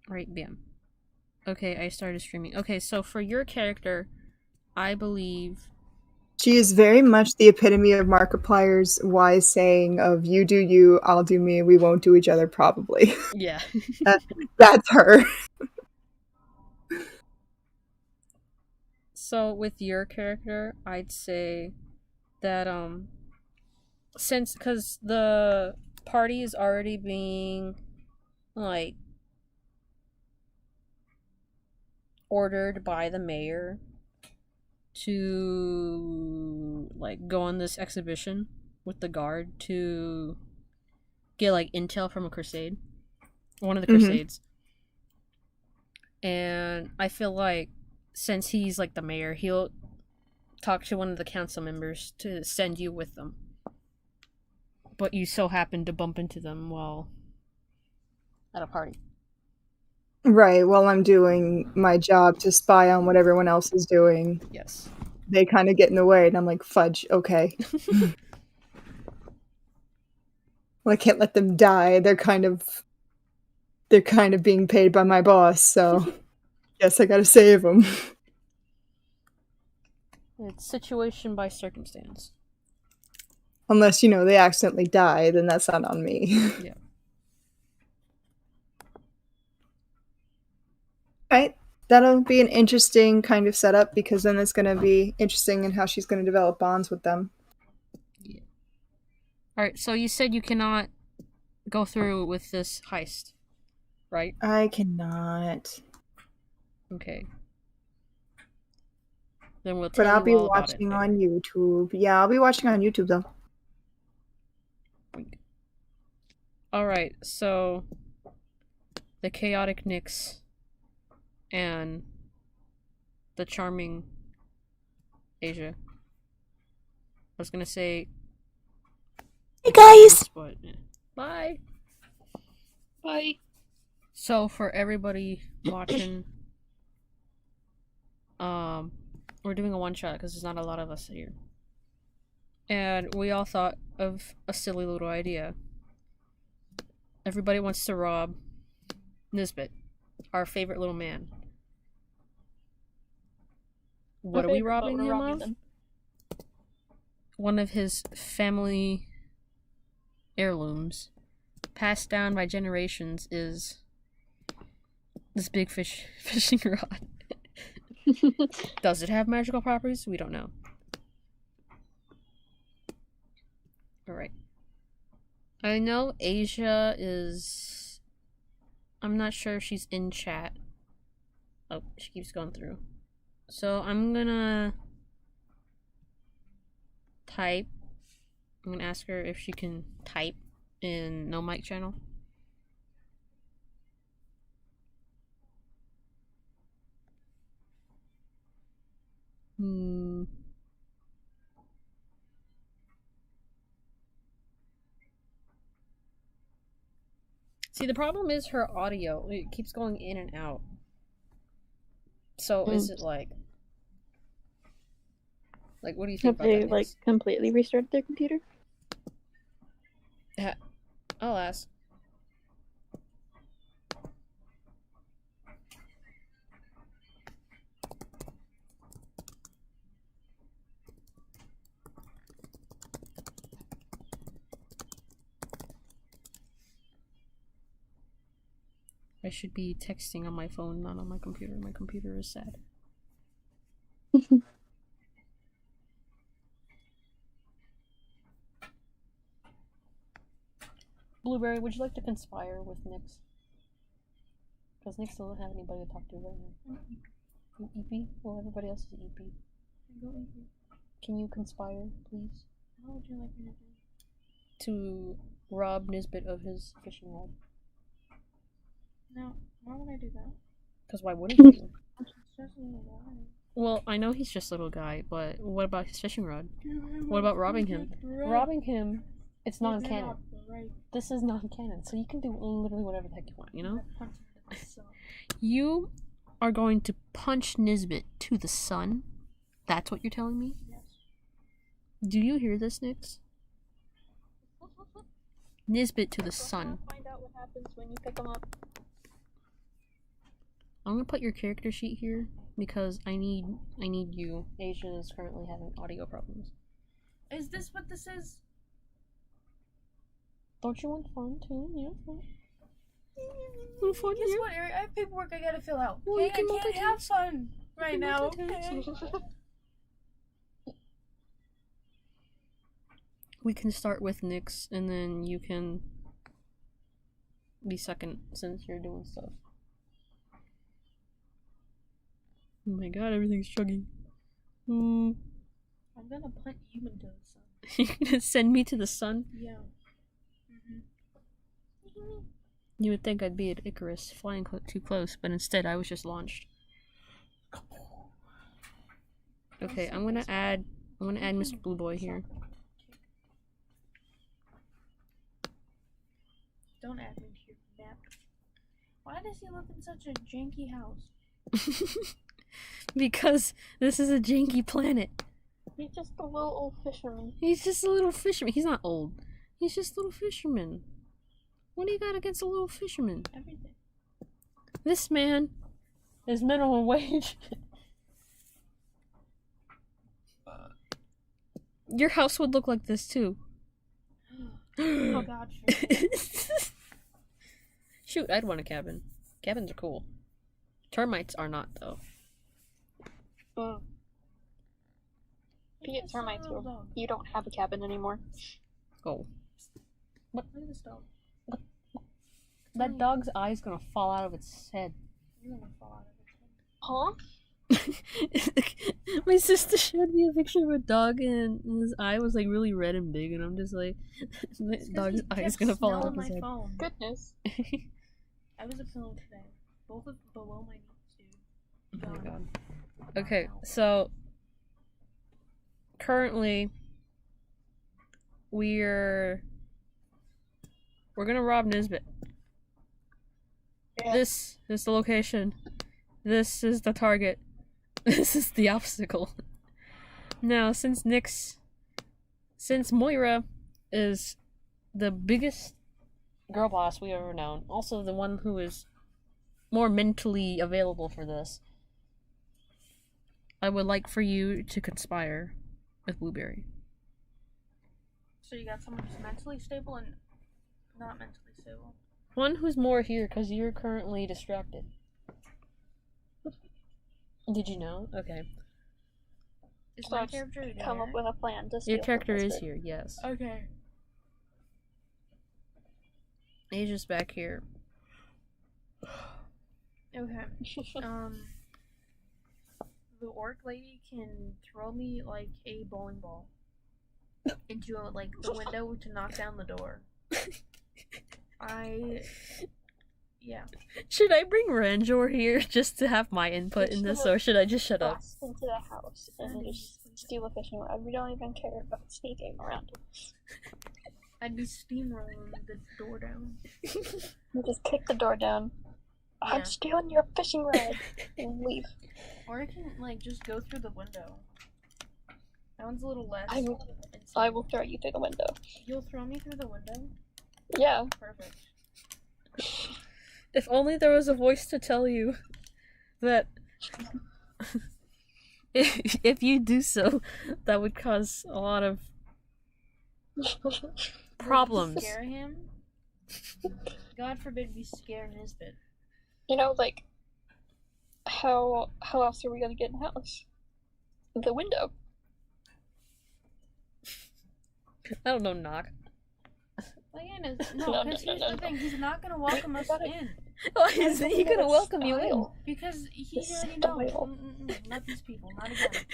Right, bam. Okay, I started streaming. Okay, so for your character, I believe... She is very much the epitome of Markiplier's wise saying of "you do you, I'll do me, we won't do each other probably." Yeah. That's her. So with your character, I'd say that since because the party is already being like ordered by the mayor to like go on this exhibition with the guard to get like intel from a crusade, one of the crusades. And I feel like since he's like the mayor, he'll talk to one of the council members to send you with them. But you so happen to bump into them while at a party. Right, while I'm doing my job to spy on what everyone else is doing. Yes. They kind of get in the way, and I'm like, fudge, okay. Well, I can't let them die. They're kind of being paid by my boss, so yes, I gotta save them. It's situation by circumstance. Unless, they accidentally die, then that's not on me. Yeah. Right. That'll be an interesting kind of setup because then it's going to be interesting in how she's going to develop bonds with them. Yeah. Alright, so you said you cannot go through with this heist, right? I cannot. Okay. Then we'll But tell I'll you be all about it watching later. on YouTube. Yeah, I'll be watching on YouTube though. Alright, so the chaotic Nyx and the charming Asia. I was gonna say Hey guys! but bye. Bye. So for everybody watching, we're doing a one shot because there's not a lot of us here, and we all thought of a silly little idea. Everybody wants to rob Nisbet, our favorite little man. What are we robbing him of? One of his family heirlooms, passed down by generations, is this big fishing rod. Does it have magical properties? We don't know. Alright. I know Asia is... I'm not sure if she's in chat. Oh, she keeps going through. So I'm gonna type. I'm gonna ask her if she can type in no mic channel. See, the problem is her audio. It keeps going in and out. So is it like, what do you think Have about they that? Completely restarted their computer? Yeah, I'll ask. I should be texting on my phone, not on my computer. My computer is sad. Blueberry, would you like to conspire with Nyx? Because Nyx doesn't have anybody to talk to right now. EP? Well, everybody else is EP. Can you conspire, please? What would you like me to do? To rob Nisbet of his fishing rod. No, why would I do that? Because why wouldn't you? He's just a little guy. Well, I know he's just a little guy, but what about his fishing rod? What about robbing him? Robbing him, it's non-canon. This is non-canon, so you can do literally whatever the heck you want, you know? You are going to punch Nisbet to the sun? That's what you're telling me? Yes. Do you hear this, Nyx? Nisbet to the sun. Find out what happens when you pick him up. I'm gonna put your character sheet here because I need you. Asia is currently having audio problems. Is this what this is? Don't you want fun too? Yeah, fun. Little fun Guess here. what, Eric? I have paperwork I gotta fill out. Well, you Okay, can I can't have multitask. fun right can now. multitask. Okay? We can start with Nyx, and then you can be second since you're doing stuff. Oh my god, everything's chugging. I'm gonna punt you into the sun. You're gonna send me to the sun? Yeah. You would think I'd be at Icarus, flying too close, but instead I was just launched. Okay, I'm gonna add Mr. Blue Boy here. Don't add me to your map. Why does he live in such a janky house? Because this is a janky planet. He's just a little old fisherman. He's just a little fisherman. He's not old. He's just a little fisherman. What do you got against a little fisherman? Everything. This man is minimum wage. Your house would look like this too. Oh god, sure. Shoot, I'd want a cabin. Cabins are cool. Termites are not, though. If you get termites, Little dog. you don't have a cabin anymore. Oh. Look at this dog. That dog's eye's gonna fall out of its head. You're gonna fall out of it. Huh? My sister showed me a picture of a dog and his eye was like really red and big, and I'm just like, the dog's eye is gonna fall out of his head. Phone. Goodness. I was a pillow today. Both of below my knees, dude. Oh my god. Okay, so currently we're gonna rob Nisbet. Yeah. This is the location. This is the target. This is the obstacle. Now, since Moira is the biggest girl boss we've ever known, also the one who is more mentally available for this, I would like for you to conspire with Blueberry. So you got someone who's mentally stable and not mentally stable. One who's more here because you're currently distracted. Did you know? Okay. Is So my I've character here? Come up with a plan to Your steal character from is Lisbeth. here, yes. Okay. Asia's back here. Okay. The orc lady can throw me like a bowling ball into like the window to knock down the door. Yeah. Should I bring Ranjor here just to have my input in this, or should I just shut up? Bust into the house and then just steal a fishing rod. We don't even care about sneaking around. I'd be steamrolling the door down. We just kick the door down. Yeah. I'm stealing your fishing rod and leave. Or I can like just go through the window. That one's a little less. I will throw you through the window. You'll throw me through the window? Yeah. Perfect. If only there was a voice to tell you that if you do so, that would cause a lot of problems. Scare him? God forbid we scare Nisbet. You know, like, how else are we gonna get in the house? The window. I don't know, knock. Again, No, no, no, because no, here's no, the no. thing, he's not gonna welcome us in. Why is he gonna welcome you in? Style. Because he The already knows. style. Not these people, not again.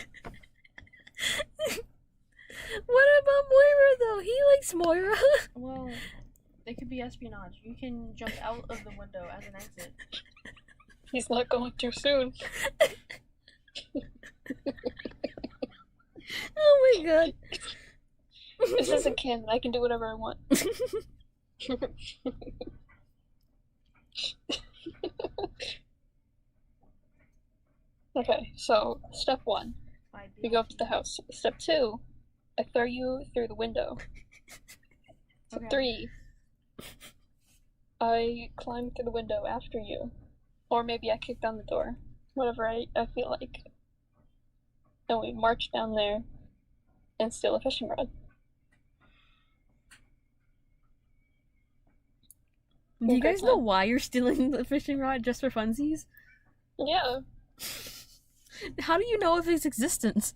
What about Moira though? He likes Moira. Well, they could be espionage. You can jump out of the window as an exit. He's not going too soon. Oh my god. This isn't canon. I can do whatever I want. Okay, so step 1, we go up to the house. Step 2, I throw you through the window. Step Okay. 3, I climb through the window after you. Or maybe I kick down the door. Whatever I feel like. Then we march down there and steal a fishing rod. Do you guys know why you're stealing the fishing rod just for funsies? Yeah. How do you know of its existence?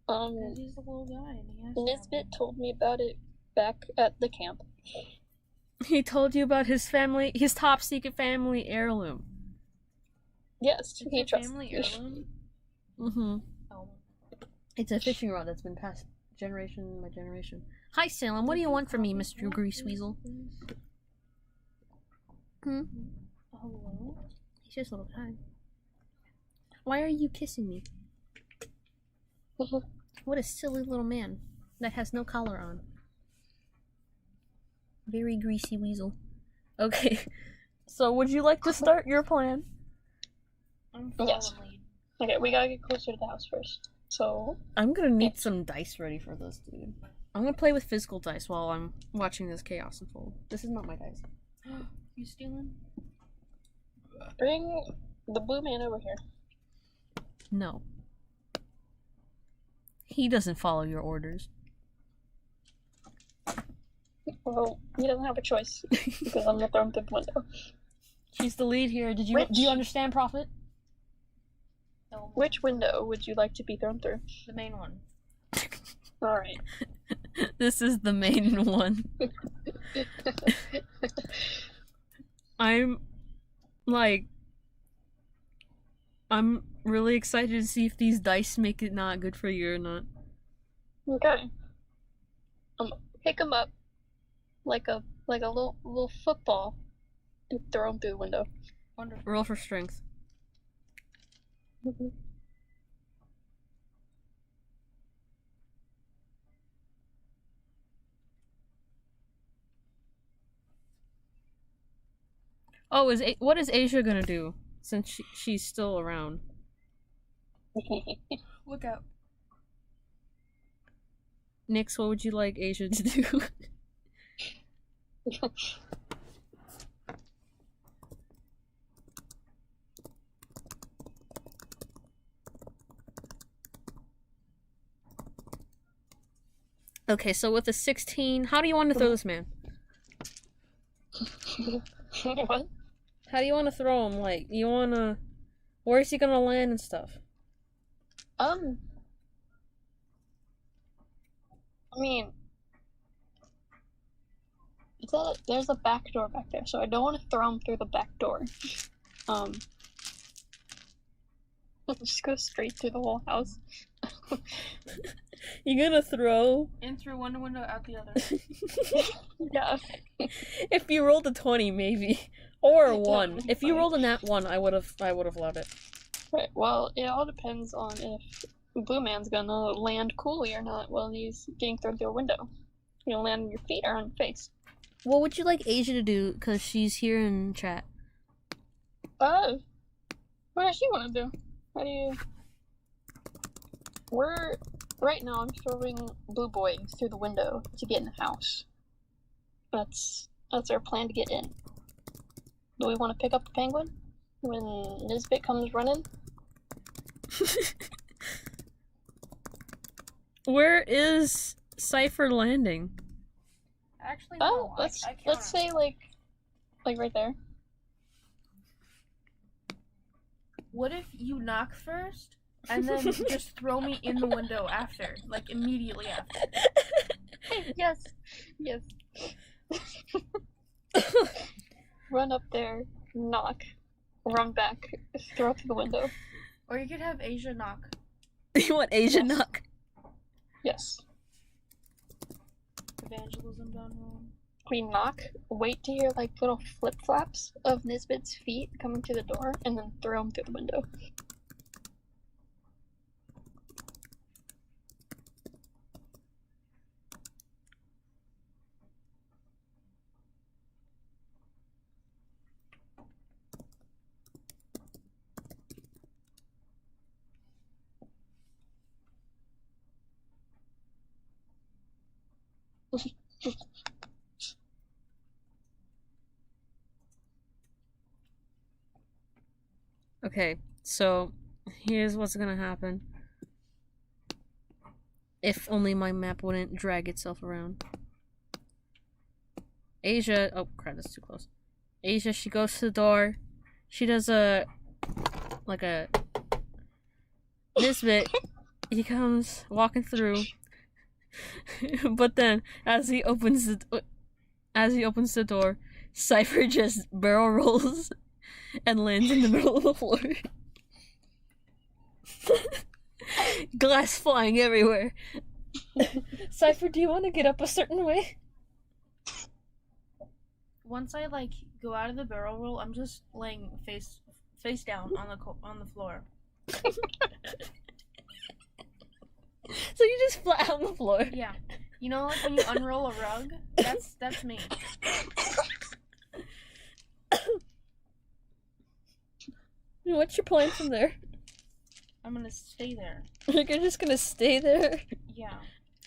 He's a little guy and he has Nisbet told me about it back at the camp. He told you about his top secret family heirloom. Yes, he trusts family me. heirloom. Mm-hmm. Oh. It's a fishing rod that's been passed generation by generation. Hi, Salem. What do you want from me, Mr. Grease Weasel? Hello? He's just a little guy. Why are you kissing me? What a silly little man that has no collar on. Very greasy weasel. Okay, so would you like to start your plan? Yes. Okay, we gotta get closer to the house first. So I'm gonna need some dice ready for this, dude. I'm gonna play with physical dice while I'm watching this chaos unfold. This is not my dice. You stealing? bring the blue man over here. No. He doesn't follow your orders. Well, he doesn't have a choice because I'm gonna throw him through the window. She's the lead here. Do you understand, Prophet? No. Which window would you like to be thrown through? The main one. Alright. This is the main one. I'm really excited to see if these dice make it not good for you or not. Okay. Pick him up like a little football and throw him through the window. Wonderful. Roll for strength. Oh, what is Asia gonna do since she's still around? Look out. Nix, what would you like Asia to do? Okay, so with a 16, how do you want to throw this man? What? How do you want to throw him? Like, you want to... Where is he gonna land and stuff? I mean, there's a back door back there, so I don't want to throw him through the back door. Just go straight through the whole house. You're gonna throw... In through one window, out the other. Yeah. If you rolled a 20, maybe. Or a 1. If you rolled a nat 1, I would have allowed it. Right, well, it all depends on if Blue Man's gonna land coolly or not while he's getting thrown through a window. You gonna land on your feet or on your face? What would you like Asia to do? Because she's here in chat. What does she want to do? How do you... Right now, I'm throwing Blue Boy through the window to get in the house. That's our plan to get in. Do we want to pick up the penguin when Nisbet comes running? Where is Cypher landing? Actually, Oh, no. let's say like right there. What if you knock first, and then just throw me in the window after? Like, immediately after. Yes. Run up there, knock, run back, throw through the window. Or you could have Asia knock. You want Asia Yes. knock? Yes. Evangelism done wrong. We knock, wait to hear like little flip-flaps of Nisbet's feet coming through the door, and then throw him through the window. Okay, so here's what's gonna happen. If only my map wouldn't drag itself around. Asia, oh crap, that's too close. Asia, she goes to the door. She does Nisbet, he comes walking through. But then, as he opens the door, Cypher just barrel rolls and lands in the middle of the floor. Glass flying everywhere. Cypher, do you want to get up a certain way? Once I like go out of the barrel roll, I'm just laying face down on the floor. So you just flat on the floor. Yeah. You know, like when you unroll a rug? That's me. What's your plan from there? I'm gonna stay there. You're just gonna stay there? Yeah.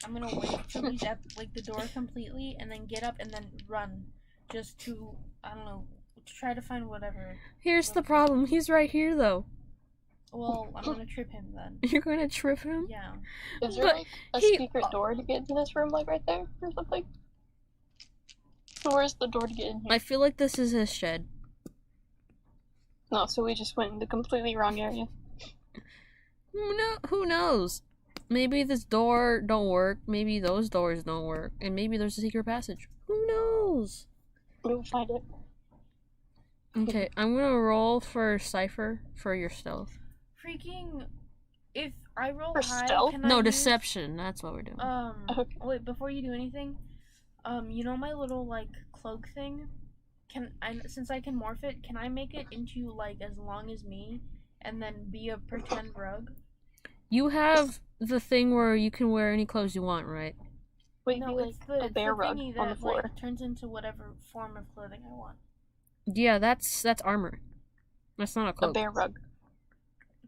I'm gonna wait till he's at like the door completely and then get up and then run. Just to, I don't know, to try to find whatever. Here's the problem. He's right here, though. Well, I'm gonna trip him then. You're gonna trip him? Yeah. Is there But like a he- secret door to get into this room, like right there or something? Where's the door to get in here? I feel like this is his shed. No, so we just went in the completely wrong area. Who knows? Maybe this door don't work. Maybe those doors don't work. And maybe there's a secret passage. Who knows? We'll find it. Okay, I'm gonna roll for Cypher for your stealth. Freaking, if I roll For high, stealth? can I No, use, deception. That's what we're doing. Okay. wait, before you do anything, you know my little, like, cloak thing? Since I can morph it, can I make it into, like, as long as me, and then be a pretend rug? You have the thing where you can wear any clothes you want, right? Wait, No, be like it's the a bear rug thingy on the that, floor. like, turns into whatever form of clothing I want. Yeah, that's armor. That's not a A cloak. bear rug.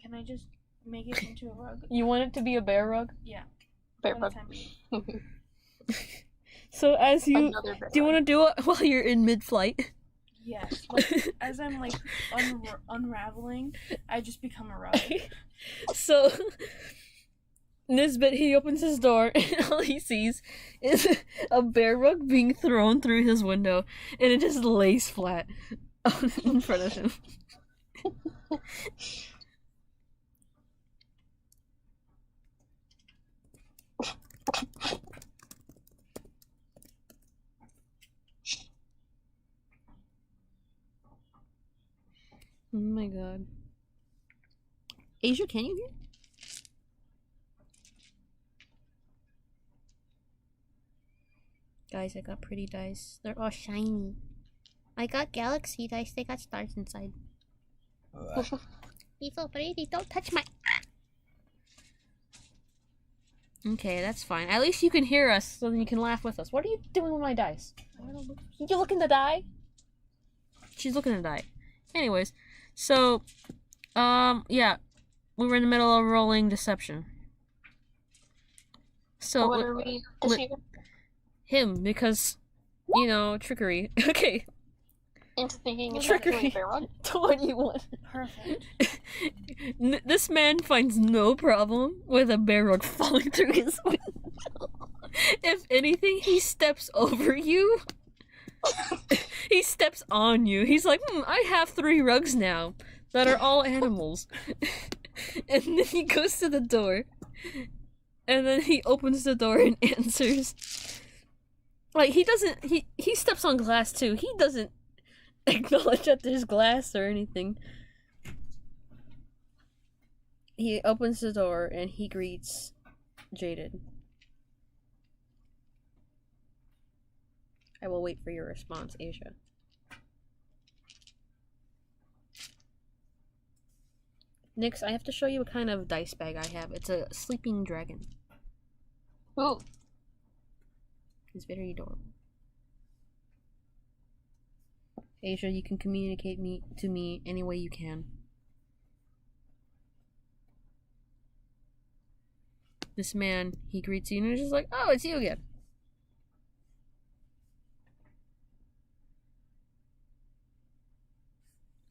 Can I just make it into a rug? You want it to be a bear rug? Yeah. Bear for rug. the time being. So as you Another bear do you rug. want to do it while you're in mid-flight? Yes. Like, as I'm, like, unraveling, I just become a rug. So Nisbet, he opens his door and all he sees is a bear rug being thrown through his window and it just lays flat in front of him. Oh my god. Asia, can you hear? Guys, I got pretty dice. They're all shiny. I got galaxy dice. They got stars inside. Be so pretty. Don't touch my... Okay, that's fine. At least you can hear us, so then you can laugh with us. What are you doing with my dice? You looking to die? She's looking to die. Anyways, so, yeah. We were in the middle of rolling deception. So, What are we deceiving? him, because, you know, trickery. Okay. Into thinking it's Trickery. actually a bear rug? 21. Perfect. This man finds no problem with a bear rug falling through his window. If anything, he steps over you. He steps on you. He's like, I have 3 rugs now that are all animals. And then he goes to the door. And then he opens the door and answers. Like, he doesn't... He steps on glass, too. He doesn't acknowledge that there's glass or anything. He opens the door and he greets Jaded. I will wait for your response, Asia. Next, I have to show you what kind of dice bag I have. It's a sleeping dragon. Ooh. It's very adorable. Asia, you can communicate to me any way you can. This man, he greets you and he's just like, oh, it's you again.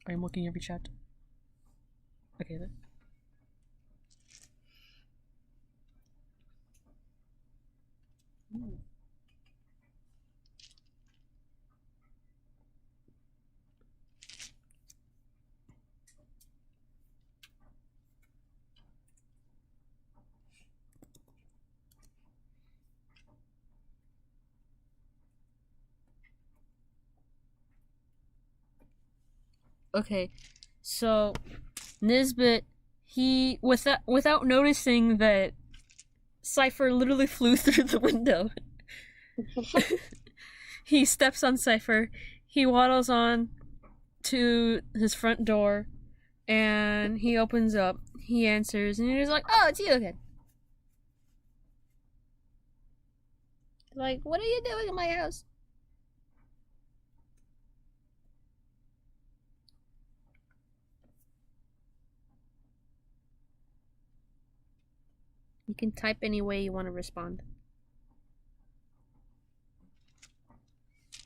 I'm looking every chat. Okay then. Okay, so Nisbet, he without noticing that Cypher literally flew through the window. He steps on Cypher, he waddles on to his front door, and he opens up, he answers, and he's like, "Oh, it's you again." Like, what are you doing in my house? You can type any way you want to respond.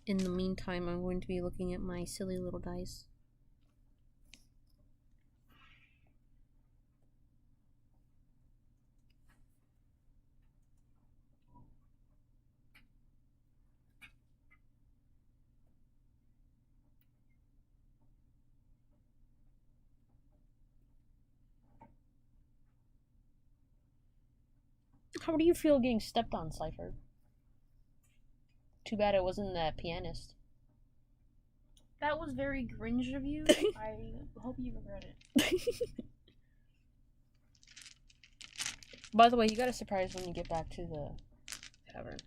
In the meantime, I'm going to be looking at my silly little dice. How do you feel getting stepped on, Cypher? Too bad it wasn't that pianist. That was very cringe of you. I hope you regret it. By the way, you got a surprise when you get back to the tavern.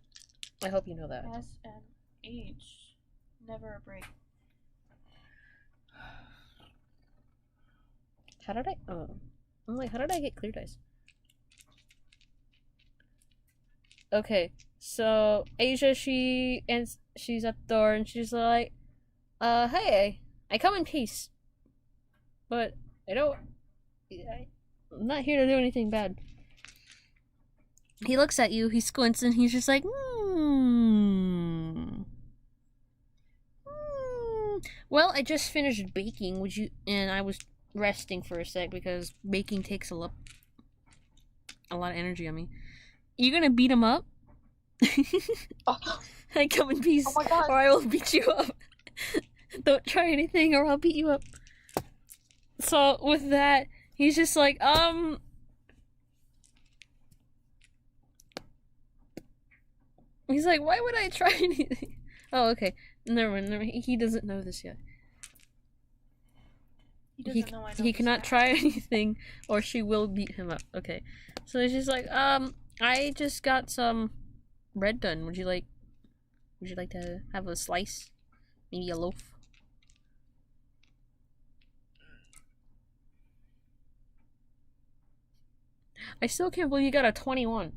I hope you know that. SMH. Never a break. How did I... Oh. I'm like, how did I get clear dice? Okay, so Asia, she's at the door and she's like, hey, I come in peace, but I'm not here to do anything bad. He looks at you, he squints, and he's just like, well, I just finished baking, and I was resting for a sec because baking takes a lot of energy on me. You gonna beat him up? I come in peace, or I will beat you up. Don't try anything, or I'll beat you up. So with that, he's just like, He's like, why would I try anything? Oh, okay. Never mind. He doesn't know this yet. He cannot try anything, or she will beat him up. Okay. So he's just like, I just got some bread done. Would you like to have a slice? Maybe a loaf? I still can't believe you got a 21.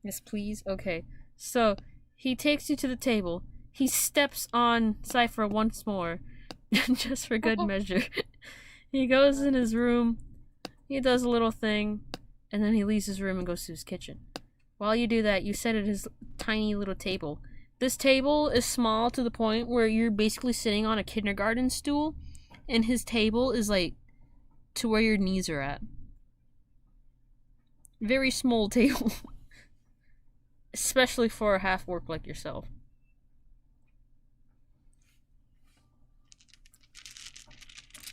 Yes, please. Okay. So, he takes you to the table. He steps on Cypher once more, just for good measure. He goes in his room, he does a little thing, and then he leaves his room and goes to his kitchen. While you do that, you sit at his tiny little table. This table is small to the point where you're basically sitting on a kindergarten stool, and his table is like to where your knees are at. Very small table. Especially for a half-orc like yourself.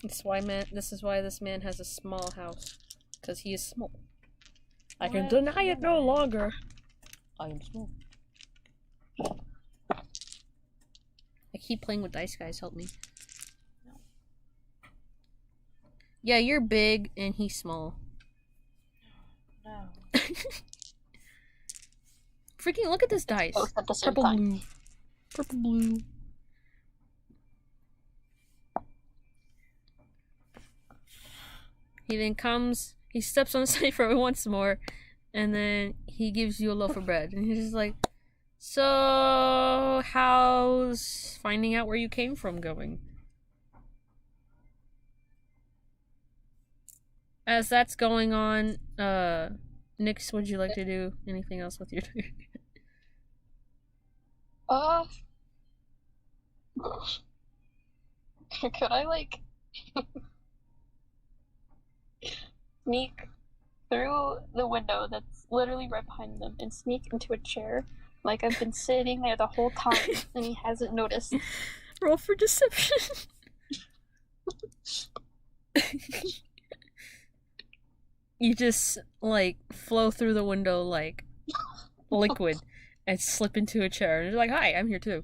This is why this man has a small house. Because he is small. I can deny it no longer. I am small. I keep playing with dice, guys. Help me. Yeah, you're big and he's small. No. Freaking look at this dice. Both at the same Purple time. blue. Purple blue. He then comes, he steps on the Cypher once more, and then he gives you a loaf of bread. And he's just like, so, how's finding out where you came from going? As that's going on, Nix, would you like to do anything else with your turn? Could I, like, sneak through the window that's literally right behind them and sneak into a chair? Like, I've been sitting there the whole time and he hasn't noticed. Roll for deception. You just, like, flow through the window like liquid and slip into a chair. And you're like, hi, I'm here too.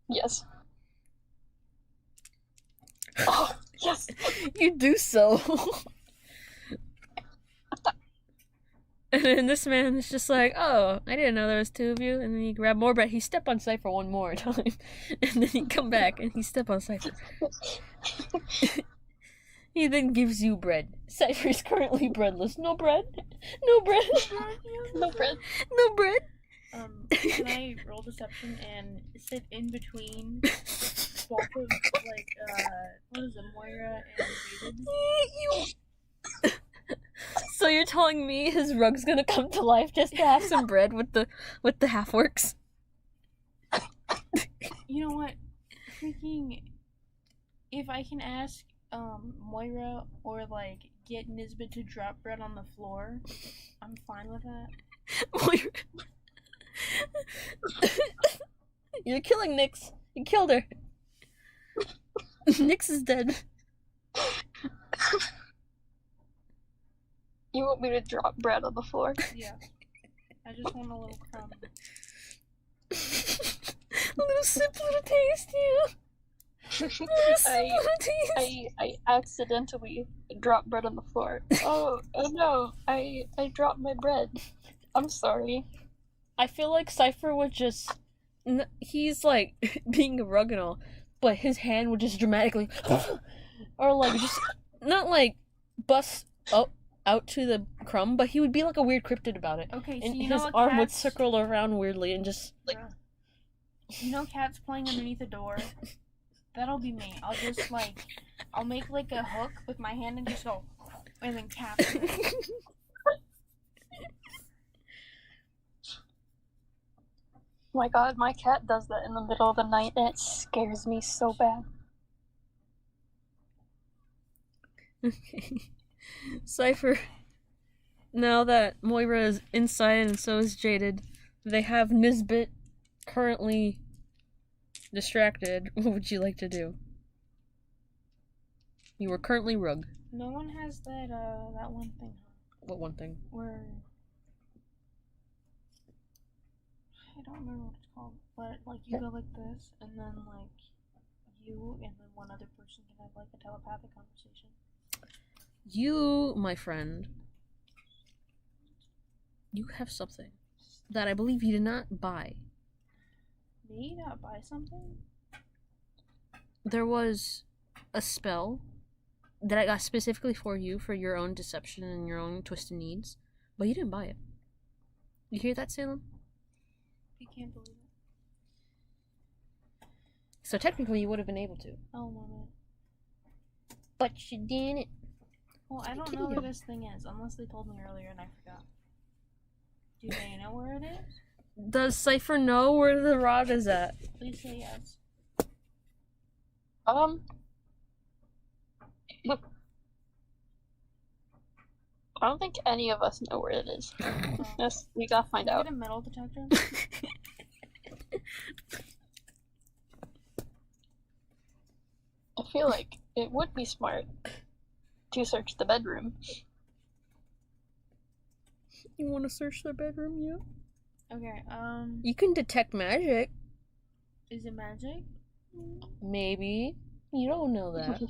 Yes. Oh, yes! You do so. And then this man is just like, oh, I didn't know there was two of you. And then he grab more bread. He step on Cypher one more time. And then he come back and he step on Cypher. He then gives you bread. Cypher is currently breadless. No bread. No bread. No bread. No bread. Can I roll deception and sit in between both of, like, what is it, Moira and David? You... So you're telling me his rug's gonna come to life just to have some bread with the half-orcs? You know what? Freaking... If I can ask, Moira or, like, get Nisbet to drop bread on the floor, I'm fine with that. Moira... You're killing Nyx. You killed her. Nyx is dead. You want me to drop bread on the floor? Yeah. I just want a little crumb. A little sip, little taste, yeah. I accidentally dropped bread on the floor. Oh no, I dropped my bread. I'm sorry. I feel like Cypher would just... He's, like, being a rug and all, but his hand would just dramatically... or, like, just... Not, like, bust out to the crumb, but he would be, like, a weird cryptid about it. Okay, so And you his know arm would circle around weirdly and just... like... You know cats playing underneath the door? That'll be me. I'll just, like... I'll make, like, a hook with my hand and just go... And then capture it. Oh my god, my cat does that in the middle of the night and it scares me so bad. Okay. Cypher, now that Moira is inside and so is Jaded, they have Nisbet currently distracted. What would you like to do? You are currently rug. No one has that, that one thing. What one thing? Where... I don't remember what it's called, but, like, you go like this, and then, like, you and then one other person can have, like, a telepathic conversation. You, my friend, you have something that I believe you did not buy. Me not buy something? There was a spell that I got specifically for you for your own deception and your own twisted needs, but you didn't buy it. You hear that, Salem? I can't believe it. So technically you would have been able to. Oh, no. But you didn't. Well, I don't know where this thing is, unless they told me earlier and I forgot. Do they know where it is? Does Cypher know where the rod is at? Please say yes. I don't think any of us know where it is. Yes, we gotta find out. Get a metal detector? I feel like it would be smart to search the bedroom. You want to search their bedroom, yeah? Okay, You can detect magic. is it magic? Maybe. You don't know that. I'm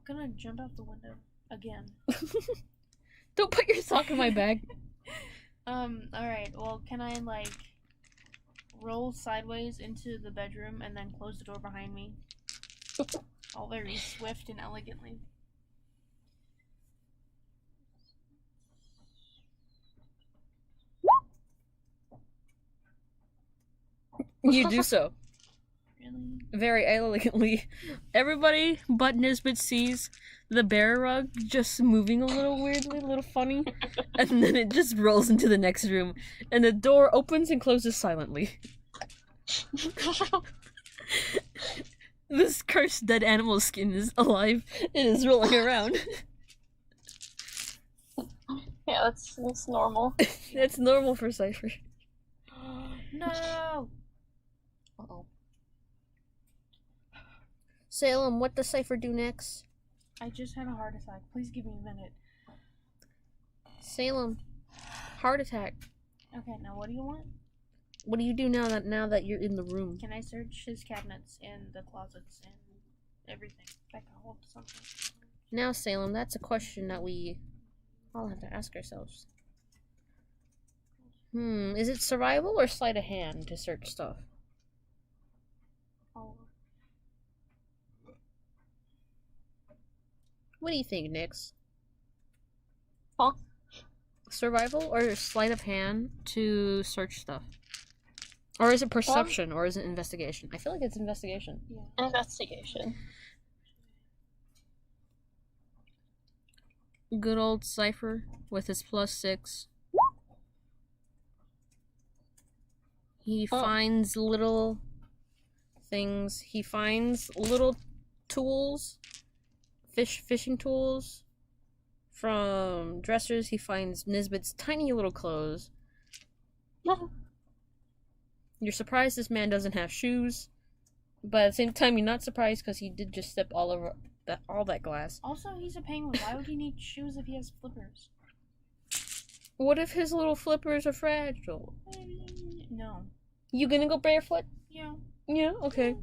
gonna jump out the window. Again. Don't put your sock in my bag. Alright, well, can I, like, roll sideways into the bedroom and then close the door behind me? All very swift and elegantly. You do so. Really? Very elegantly. Everybody but Nisbet sees the bear rug just moving a little weirdly, a little funny, and then it just rolls into the next room, and the door opens and closes silently. This cursed dead animal skin is alive. It is rolling around. Yeah, that's normal. That's normal for Cypher. No. Uh-oh. Salem, what does Cypher do next? I just had a heart attack. Please give me a minute. Salem, heart attack. Okay, now what do you want? What do you do now that you're in the room? Can I search his cabinets and the closets and everything that can hold something? Now, Salem, that's a question that we all have to ask ourselves. Is it survival or sleight of hand to search stuff? Oh. What do you think, Nix? Huh? Survival or sleight of hand to search stuff? Or is it perception or is it investigation? I feel like it's investigation. Yeah. Investigation. Good old Cypher with his +6. He finds little things. He finds little tools, fishing tools. From dressers, he finds Nisbet's tiny little clothes. You're surprised this man doesn't have shoes, but at the same time, you're not surprised because he did just step all over all that glass. Also, he's a penguin. Why would he need shoes if he has flippers? What if his little flippers are fragile? No. You gonna go barefoot? Yeah. Yeah, okay.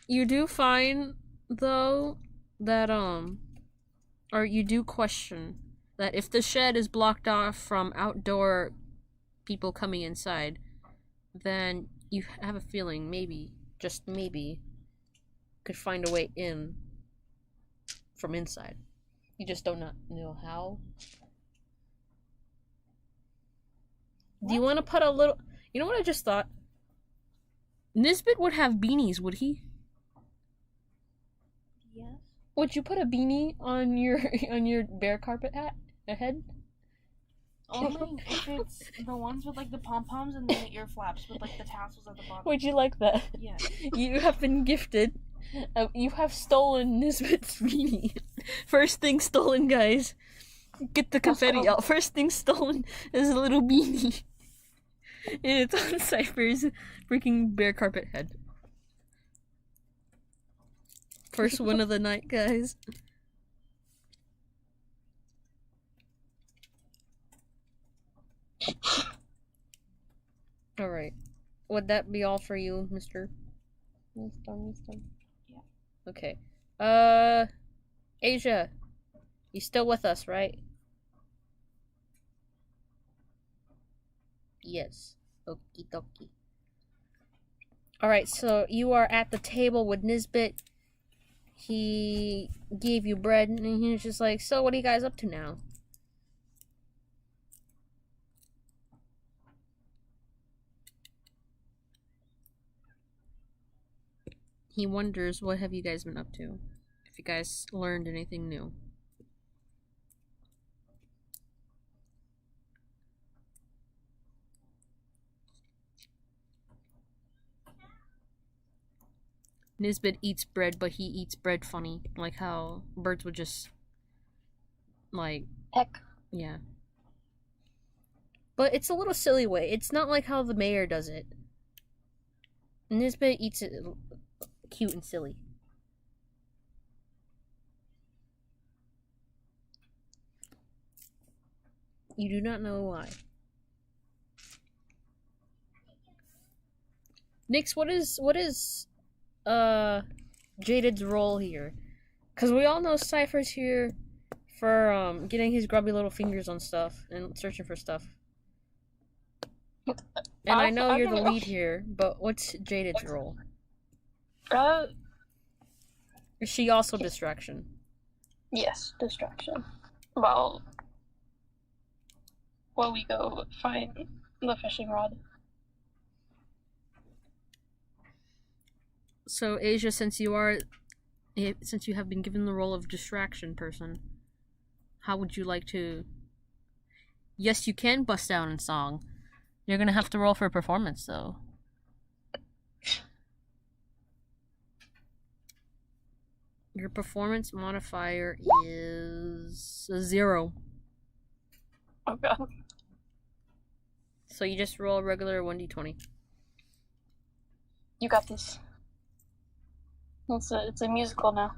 You do find, though, that, or you do question that if the shed is blocked off from outdoor people coming inside, then you have a feeling maybe, just maybe, could find a way in from inside. You just do not know how. Do you want to put a little... You know what I just thought? Nisbet would have beanies, would he? Yes. Would you put a beanie on your bear carpet head? Only if it's the ones with like the pom poms and then the ear flaps with like the tassels at the bottom. Would you like that? Yeah. You have been gifted. You have stolen Nisbet's beanie. First thing stolen, guys. Get the confetti out. First thing stolen is a little beanie. And it's on Cypher's freaking bear carpet head. First one of the night, guys. Alright. Would that be all for you, Mr. Mr. Yeah. Okay. Asia. You still with us, right? Yes. Okie dokie. Alright, so you are at the table with Nisbet. He gave you bread, and he was just like, so what are you guys up to now? He wonders, what have you guys been up to? If you guys learned anything new. Nisbet eats bread, but he eats bread funny. Like how birds would just, like... Heck. Yeah. But it's a little silly way. It's not like how the mayor does it. Nisbet eats it cute and silly. You do not know why. Nix, what is Jaded's role here? Because we all know Cypher's here for getting his grubby little fingers on stuff and searching for stuff. And I know you're the lead here, but what's Jaded's role? Is she also distraction? Yes, distraction. While we go find the fishing rod. So Asia, since you have been given the role of distraction person, how would you like to... Yes, you can bust out in song. You're gonna have to roll for a performance, though. Your performance modifier is 0. Oh god. So you just roll a regular 1d20. You got this. It's a musical now.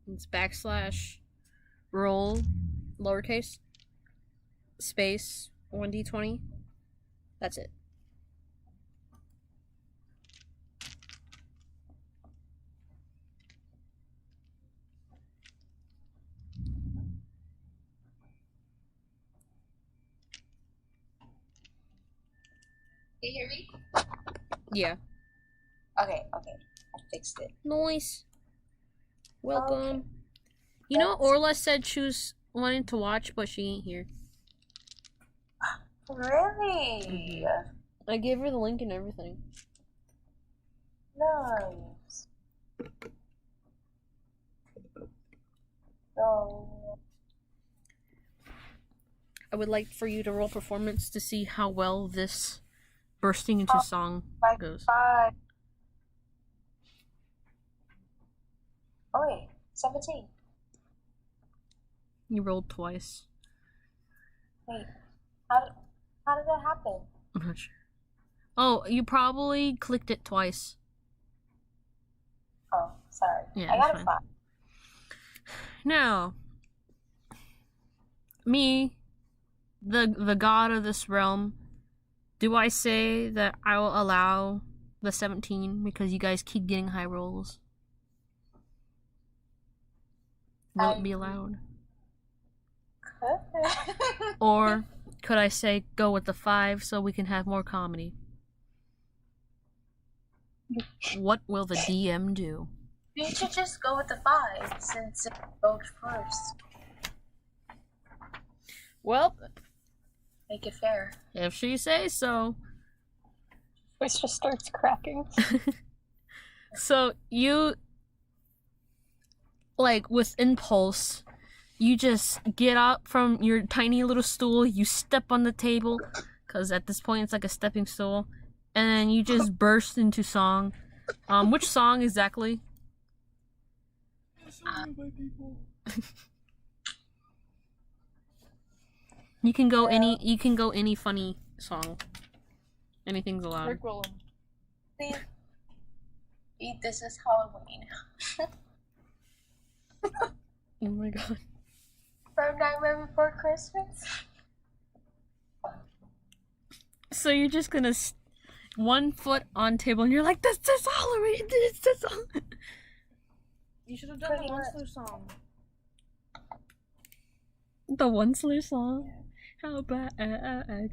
It's backslash roll lowercase space 1d20. That's it. Can you hear me? Yeah. Okay. I fixed it. Nice. Welcome. Okay. You know, Orla said she was wanting to watch, but she ain't here. Really? I gave her the link and everything. Nice. So, I would like for you to roll performance to see how well this bursting into song goes. 5. Oh wait, 17. You rolled twice. Wait, how did that happen? I'm not sure. Oh, you probably clicked it twice. Oh, sorry. Yeah, I got that's a fine. 5. Now, me, the god of this realm, do I say that I will allow the 17 because you guys keep getting high rolls? Will it be allowed? Or could I say go with the 5 so we can have more comedy? What will the DM do? You should just go with the 5 since it goes first. Well, Make it fair. if she says so. Voice just starts cracking. So you, like with impulse, you just get up from your tiny little stool, you step on the table, because at this point it's like a stepping stool, and then you just burst into song. Which song exactly? You can go any funny song. Anything's allowed. Rick Willem. This is Halloween. Oh my god. From Nightmare Before Christmas. So you're just gonna 1 foot on table and you're like, this is Halloween, this is Halloween. You should have done Pretty the much. Once song. The Once song? How bad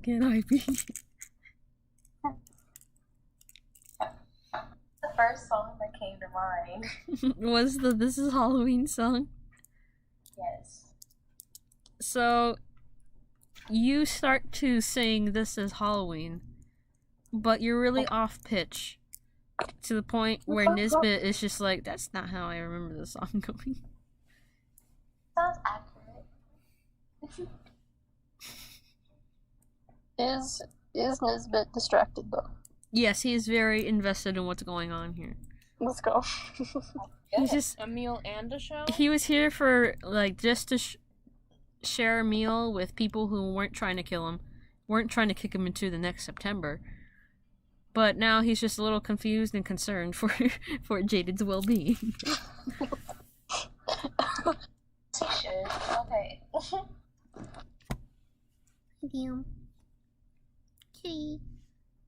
can I be? The first song that came to mind. Was the This is Halloween song? Yes. So you start to sing This is Halloween, but you're really off pitch to the point where Nisbet is just like, that's not how I remember the song going. Sounds accurate. Is Nisbet distracted though? Yes, he is very invested in what's going on here. Let's go. He's just A meal and a show? he was here for like just to share a meal with people who weren't trying to kill him, weren't trying to kick him into the next September. But now he's just a little confused and concerned for Jaded's well-being. He should. Okay. Damn. Kitty,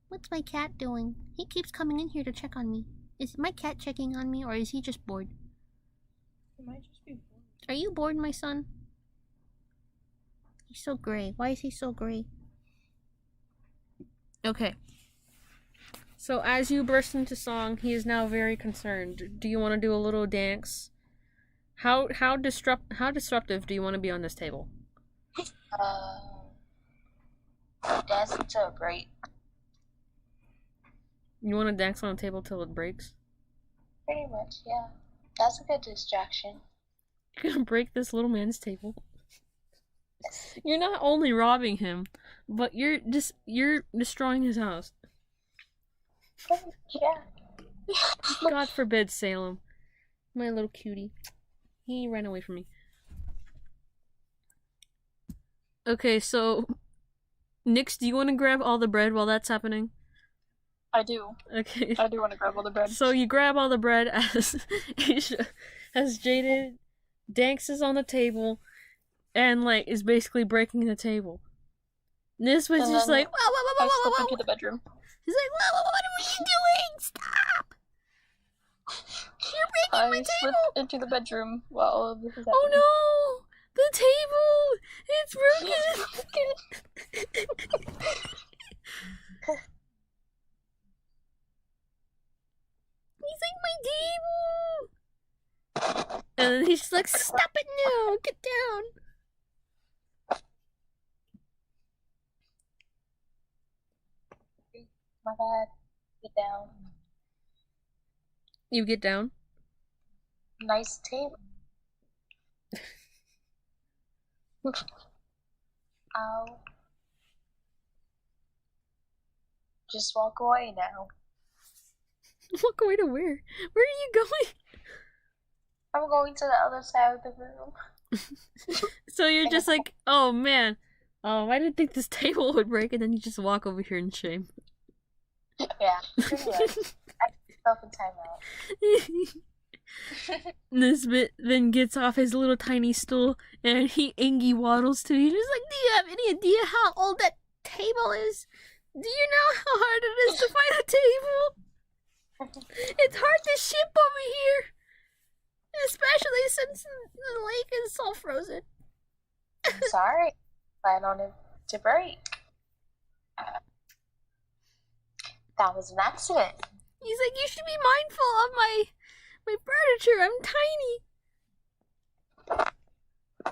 what's my cat doing? He keeps coming in here to check on me. Is my cat checking on me, or is he just bored? It might just be boring. Are you bored, my son? He's so gray. Why is he so gray? Okay. So as you burst into song, he is now very concerned. Do you want to do a little dance? How disruptive do you want to be on this table? Dance to a great. You want to dance on a table till it breaks? Pretty much, yeah. That's a good distraction. You're gonna break this little man's table. You're not only robbing him, but you're destroying his house. Yeah. God forbid, Salem. My little cutie. He ran away from me. Okay, so Nix, do you want to grab all the bread while that's happening? I do. Okay. I do want to grab all the bread. So you grab all the bread as Asia, as Jaded dances on the table and like is basically breaking the table. Nis was And just then like, whoa, whoa, whoa, I whoa, slip whoa, into whoa. the bedroom. He's like, whoa, whoa, what are you doing? Stop! You're breaking I my slip table! into the bedroom while all of this is happening. Oh no! The table! It's broken! He's like, my table! And then he's like, stop it now! Get down! My bad. Get down. You get down? Nice table. Ow. Just walk away now. Walk away to where? Where are you going? I'm going to the other side of the room. So you're just like, oh man, I didn't think this table would break, and then you just walk over here in shame. Yeah, pretty much. I put myself in timeout. Nisbet then gets off his little tiny stool and he Angie waddles to you. He's like, do you have any idea how old that table is? Do you know how hard it is to find a table? It's hard to ship over here. Especially since the lake is all frozen. I'm sorry. Plan on it to break. That was an accident. He's like, you should be mindful of my furniture. I'm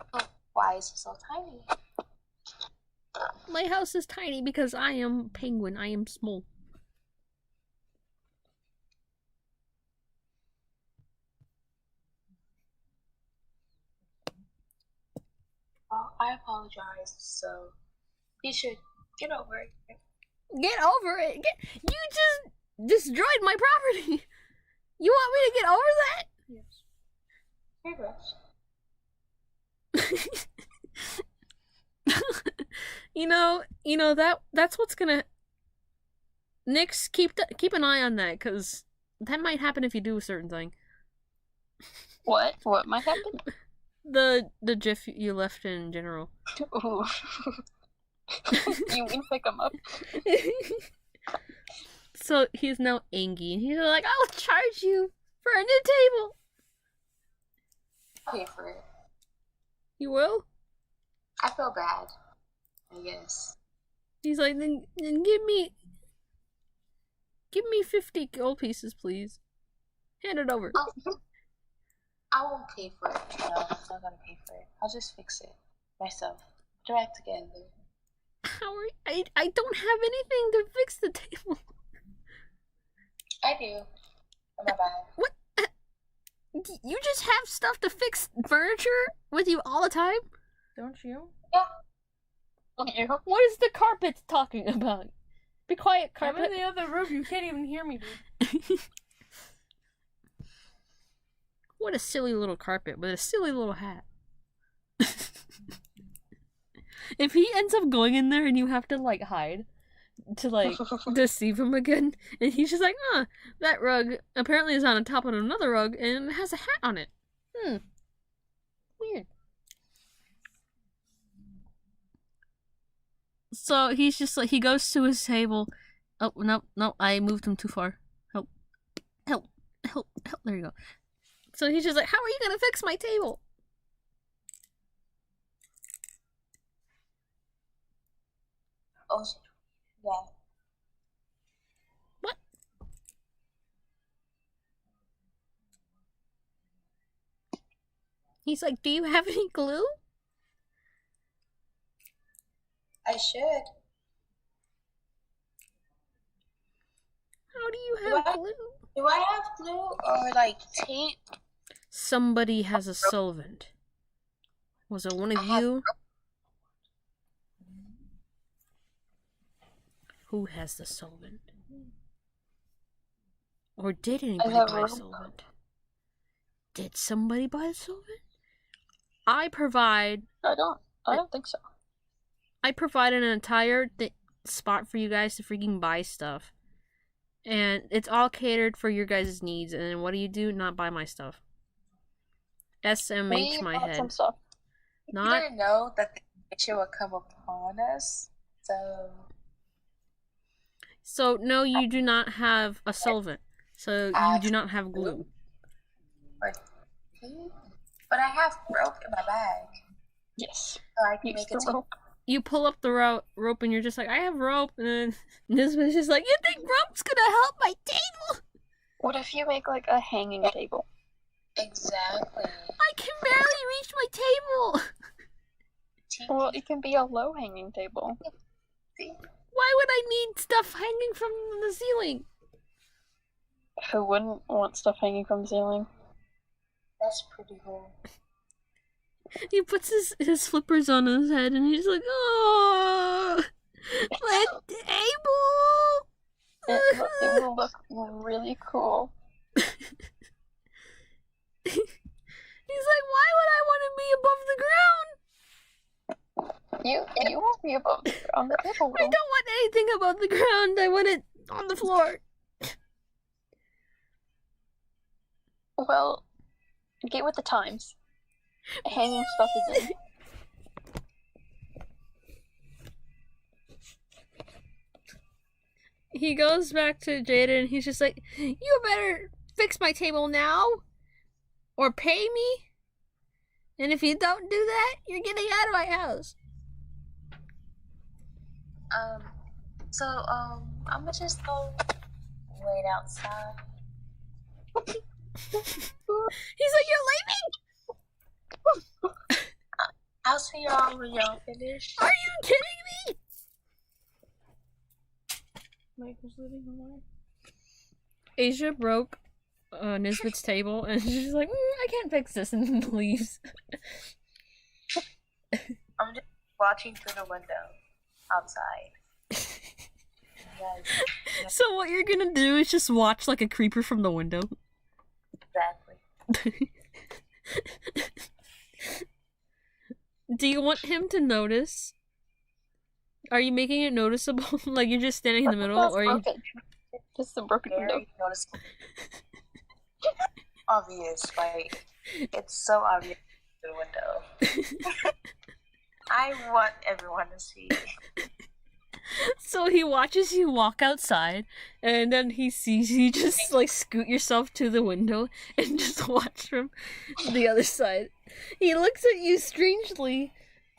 tiny. Why is it so tiny? My house is tiny because I am penguin. I am small. Well, I apologize, so you should get over it. Get over it. You just destroyed my property. You want me to get over that? Yes. you know that's what's gonna. Nix, keep an eye on that, cause that might happen if you do a certain thing. What? What might happen? The GIF you left in general. Ooh. You mean pick him up? So he's now angry. He's like, I'll charge you for a new table. I'll pay for it. You will? I feel bad. I guess. He's like, then give me 50 gold pieces, please. Hand it over. I won't pay for it. No, I'm not gonna pay for it. I'll just fix it myself. Direct together. How are I don't have anything to fix the table. I do. My bad. What? You just have stuff to fix furniture with you all the time? Don't you? Yeah. What is the carpet talking about? Be quiet, I'm carpet. in the other room. You can't even hear me, dude. What a silly little carpet with a silly little hat. If he ends up going in there and you have to like hide to like deceive him again, and he's just like, that rug apparently is on top of another rug and it has a hat on it. Weird. So he's just like, he goes to his table. Oh, no, I moved him too far. Help. There you go. So he's just like, how are you gonna fix my table? Oh, yeah. What? He's like, do you have any glue? I should. How do you have glue? Do I have glue or like tape? Somebody has a solvent. Was it one of you? Who has the solvent? Or did anybody have buy a rope. solvent? Did somebody buy a solvent? I provide I don't think so. an entire spot for you guys to freaking buy stuff. And it's all catered for your guys' needs. And then what do? Not buy my stuff. SMH We my bought head. some stuff. You Not didn't know that the issue would come upon us, so so. No, you do not have a solvent. So you do not have glue. but I have rope in my bag, Yes. so I can Use make the it to rope. You pull up the rope and you're just like, I have rope. And then Nisbet's just like, you think rope's gonna help my table? What if you make like a hanging table? exactly. I can barely reach my table. Well, it can be a low hanging table. Why would I need stuff hanging from the ceiling? Who wouldn't want stuff hanging from the ceiling? That's pretty cool. He puts his flippers on his head and he's like, oh, my table. It will look really cool. He's like, why would I want to be above the ground? You won't be above the ground. The table I will. don't want anything above the ground. I want it on the floor. Well, get with the times. Hanging stuff is in. He goes back to Jada and he's just like, you better fix my table now or pay me. And if you don't do that, you're getting out of my house. I'm gonna just go wait outside. He's like, you're leaving? I'll see y'all when y'all finish. Are you kidding me? Mike was leaving him away. Asia broke Nisbet's table and she's like, I can't fix this, and leaves. I'm just watching through the window outside. Yes, So what you're gonna do is just watch like a creeper from the window. exactly. Do you want him to notice? Are you making it noticeable? Like you're just standing in the middle, That's or you? broken. Just a broken window. Very noticeable. Obvious, like it's so obvious through the window. I want everyone to see. So he watches you walk outside, and then he sees you just like scoot yourself to the window and just watch from the other side. He looks at you strangely,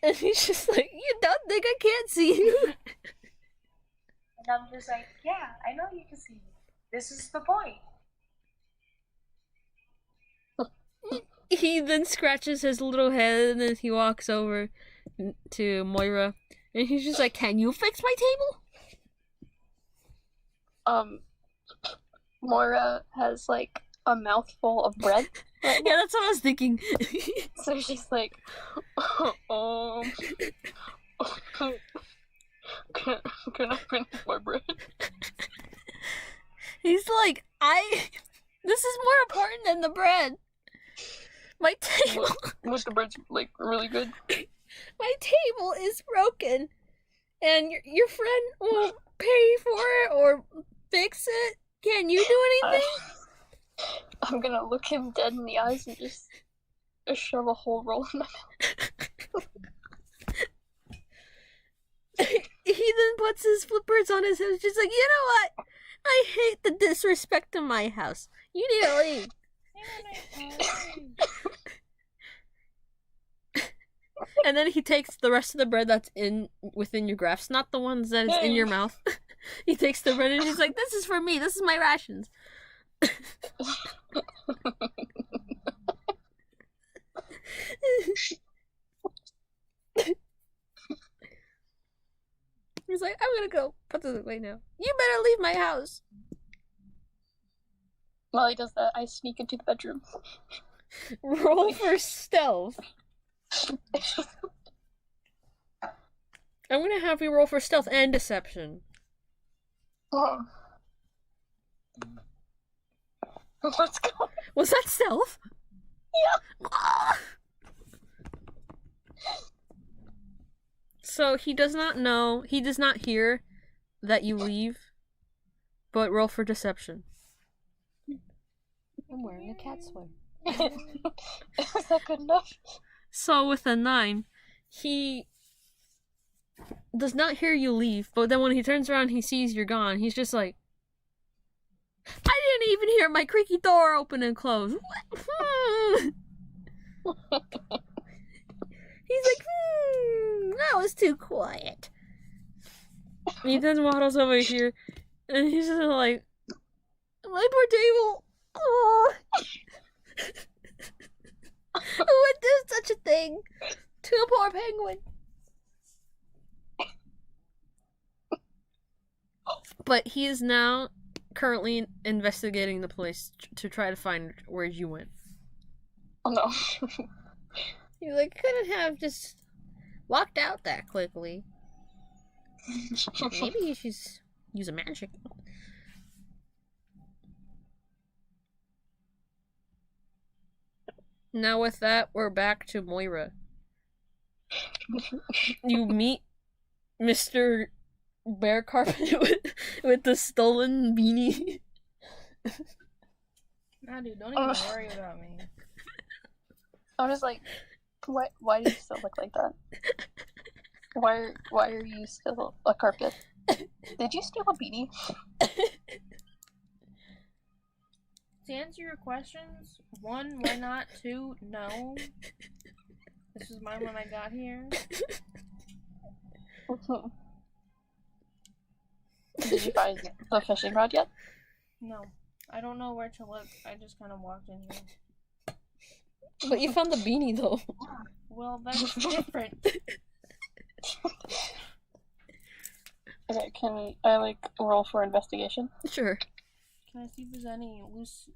and he's just like, "You don't think I can't see you?" And I'm just like, yeah, I know you can see me. This is the point. He then scratches his little head, and then he walks over to Moira, and he's just like, "Can you fix my table?" Moira has like a mouthful of bread. Right Yeah, that's what I was thinking. So she's like, can I finish my bread? He's like, this is more important than the bread. My table, Was the bread's like really good? my table is broken, and your friend won't pay for it or fix it. Can you do anything? I'm gonna look him dead in the eyes and just shove a whole roll in my mouth. He then puts his flippers on his head. She's like, you know what? I hate the disrespect in my house. You need to leave. And then he takes the rest of the bread that's within your grasp, not the ones that is in your mouth. He takes the bread and he's like, this is for me. This is my rations. He's like, I'm gonna go put this away now. You better leave my house. While he does that, I sneak into the bedroom. Roll for stealth. I'm gonna have you roll for stealth and deception. Oh. Let's go. Was that stealth? Yeah. So he does not know, he does not hear that you leave, but roll for deception. I'm wearing a cat sweater. Is that good enough? So with a 9, he does not hear you leave, but then when he turns around he sees you're gone, he's just like, I didn't even hear my creaky door open and close. He's like, that was too quiet. And he then waddles over here, and he's just like, my poor table. Oh. Who would do such a thing to a poor penguin? But he is now currently investigating the place to try to find where you went. Oh no. He's like, couldn't have just walked out that quickly. Maybe she's using magic. Now with that, we're back to Moira. You meet Mr. Bear Carpet with the stolen beanie. Nah, dude, don't even worry about me. I'm just like, why do you still look like that? Why are you still a carpet? Did you steal a beanie? To answer your questions, 1, why not? 2, no. This was mine when I got here. Did you find the fishing rod yet? No. I don't know where to look. I just kind of walked in here. But you found the beanie, though. Well, that's different. Okay, can I, roll for investigation? Sure. Can I see if there's any loose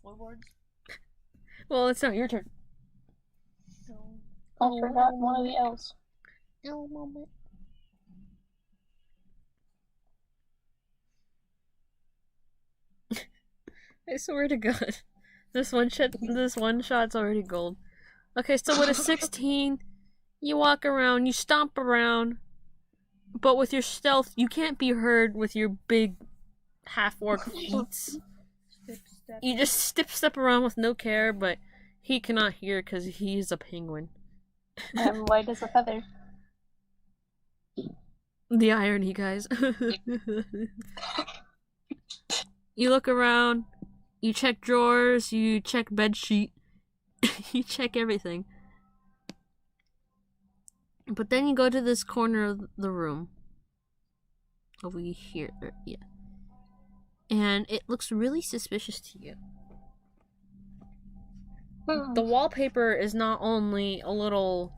floorboards? Well, it's not your turn. No. I forgot one of the L's. No moment. I swear to God. This one shot's already gold. Okay, so with a 16, you walk around, you stomp around, but with your stealth, you can't be heard with your big half-orc feet. You just step around with no care, but he cannot hear because he's a penguin. I'm light as a feather. The irony, guys. You look around, you check drawers, you check bedsheet, you check everything. But then you go to this corner of the room. Over here, yeah. And it looks really suspicious to you. The wallpaper is not only a little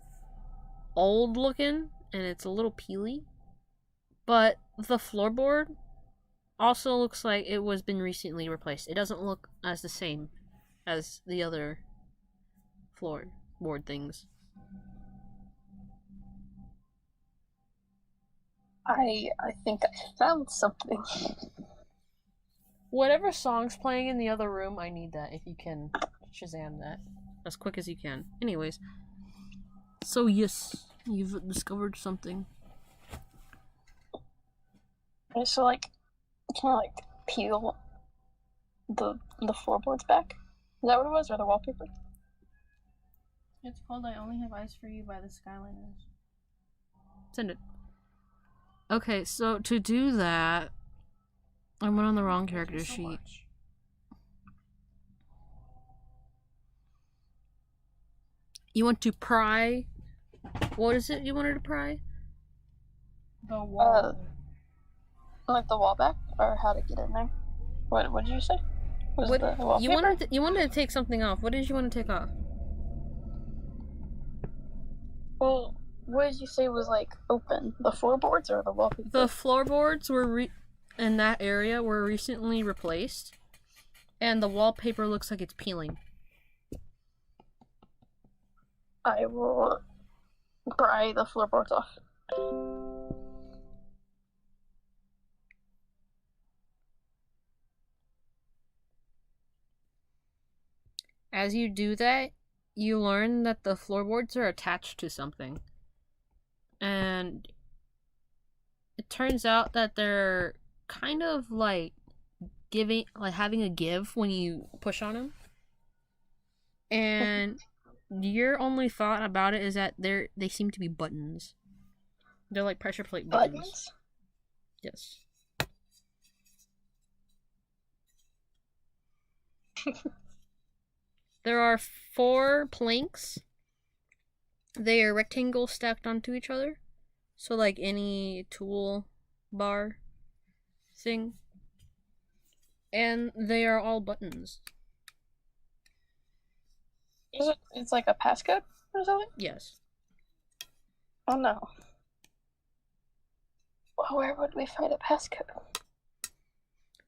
old looking, and it's a little peely, but the floorboard also looks like it was been recently replaced. It doesn't look as the same as the other floorboard things. I think I found something. Whatever song's playing in the other room, I need that if you can Shazam that as quick as you can. Anyways, so yes, you've discovered something. Okay, so can I peel the floorboards back? Is that what it was, or the wallpaper? It's called I Only Have Eyes for You by the Skyliners. Send it. Okay, so to do that, I went on the wrong character sheet. You want to pry? What is it you wanted to pry? The wall. Like the wall back, or how to get in there? What did you say? Was What the wallpaper? you wanted to take something off. What did you want to take off? Well, what did you say was open? The floorboards or the wallpaper? The floorboards were in that area were recently replaced, and the wallpaper looks like it's peeling. I will pry the floorboards off. as you do that, you learn that the floorboards are attached to something. And it turns out that they're kind of like having a give when you push on them. And your only thought about it is that they seem to be buttons. They're like pressure plate buttons. Yes. There are 4 planks. They are rectangles stacked onto each other. So like any tool bar thing. And they are all buttons. It's like a passcode or something? Yes. Oh no. Well, where would we find a passcode?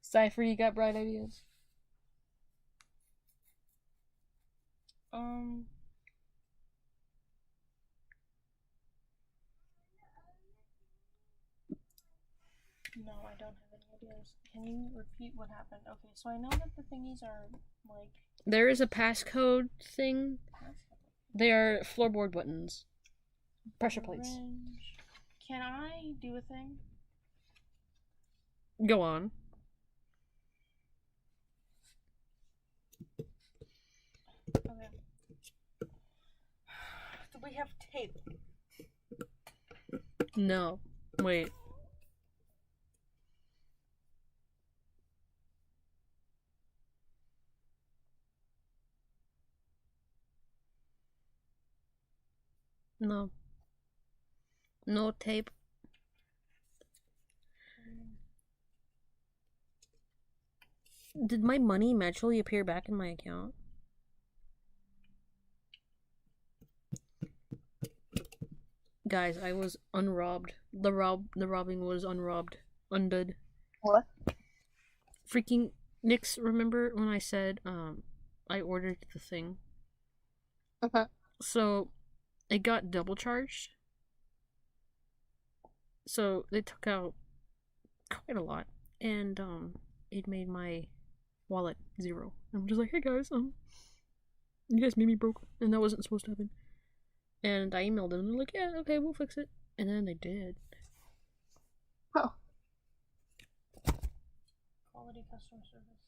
Cypher, you got bright ideas? No, I don't have any ideas. Can you repeat what happened? Okay, so I know that the thingies are like. There is a passcode thing. They are floorboard buttons. Pressure plates. Orange. Can I do a thing? Go on. Okay. Do we have tape? No. Wait. No. No tape. Did my money magically appear back in my account? Guys, I was unrobbed. The robbing was unrobbed. Undid. What? Freaking Nix, remember when I said I ordered the thing? Okay. So it got double charged. So they took out quite a lot, and it made my wallet 0. I'm just like, hey guys, you guys made me broke, and that wasn't supposed to happen. And I emailed them, and they're like, yeah, okay, we'll fix it. And then they did. Oh. Quality customer service.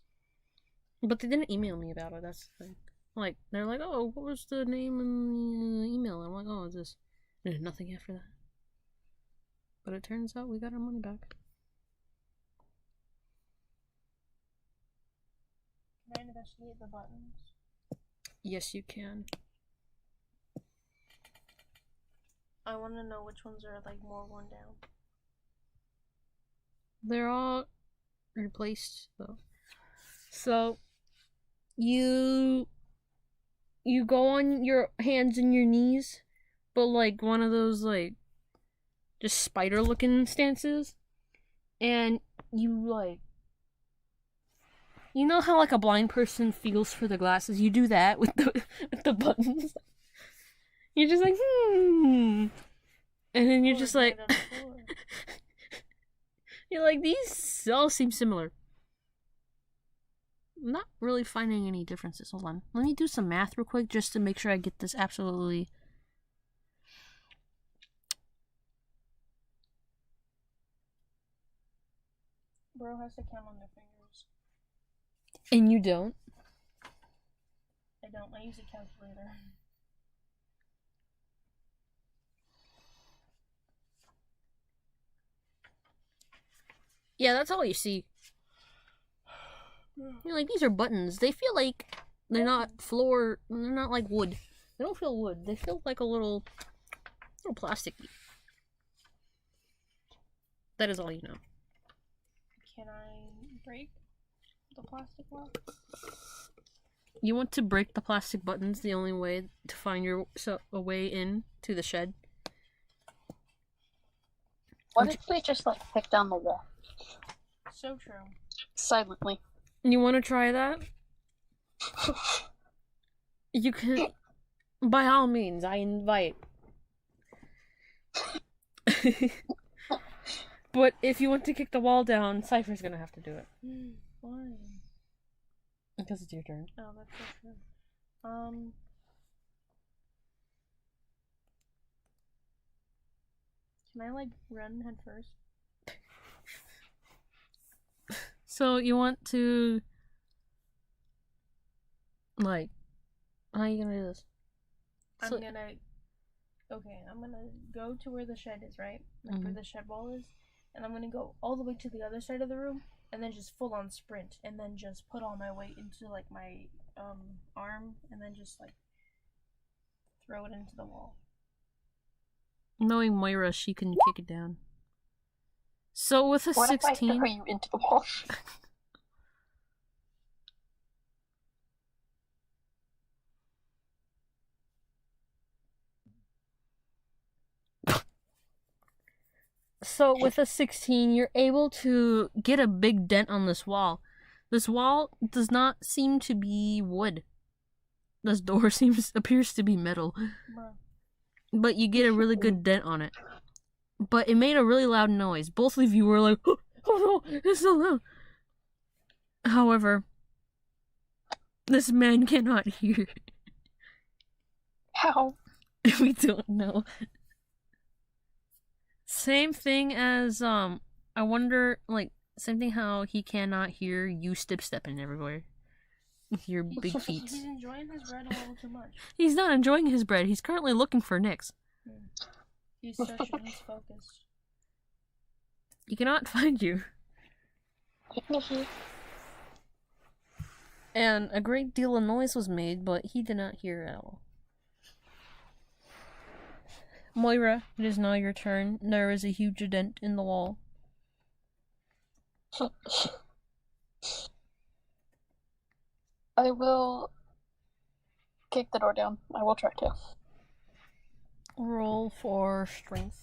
But they didn't email me about it, that's the thing. Like, they're like, oh, what was the name in the email? I'm like, oh, it's this. There's nothing after that. But it turns out we got our money back. Can I investigate the buttons? Yes, you can. I want to know which ones are like more worn down. They're all replaced, though. So, you go on your hands and your knees, but like one of those like just spider looking stances, and you like, you know how like a blind person feels for the glasses? You do that with the buttons. You're just like, and then you're just like, you're like, these all seem similar. I'm not really finding any differences. Hold on. Let me do some math real quick just to make sure I get this absolutely. Bro has to count on their fingers. And you don't? I don't. I use a calculator. Yeah, that's all you see. You're like, these are buttons. They feel like they're not they're not like wood. They don't feel wood. They feel like a little plastic. That is all you know. Can I break the plastic one? You want to break the plastic buttons the only way to find a way in to the shed? What if we just like pick down the wall? So true. Silently. You want to try that? You can, by all means, I invite. But if you want to kick the wall down, Cypher's gonna have to do it. Why? Because it's your turn. Oh, that's so true. Can I like run head first? So you want to, like, how are you gonna do this? I'm So- gonna go to where the shed is, right? Like where the shed wall is, and I'm gonna go all the way to the other side of the room, and then just full on sprint, and then just put all my weight into like my arm, and then just like throw it into the wall. Knowing Moira, she can kick it down. So with a What if I 16, throw you into the wall? you're able to get a big dent on this wall. This wall does not seem to be wood. This door appears to be metal. Bruh. But you get a really good dent on it. But it made a really loud noise. Both of you were like, oh no, it's so loud. However, this man cannot hear. How? We don't know. Same thing as, I wonder, like, same thing how he cannot hear you stepping everywhere. With your big feet. He's enjoying his bread a little too much. He's not enjoying his bread. He's currently looking for Nyx. He's focused. He cannot find you. And a great deal of noise was made, but he did not hear at all. Moira, it is now your turn. There is a huge dent in the wall. I will kick the door down. I will try to. Roll for strength.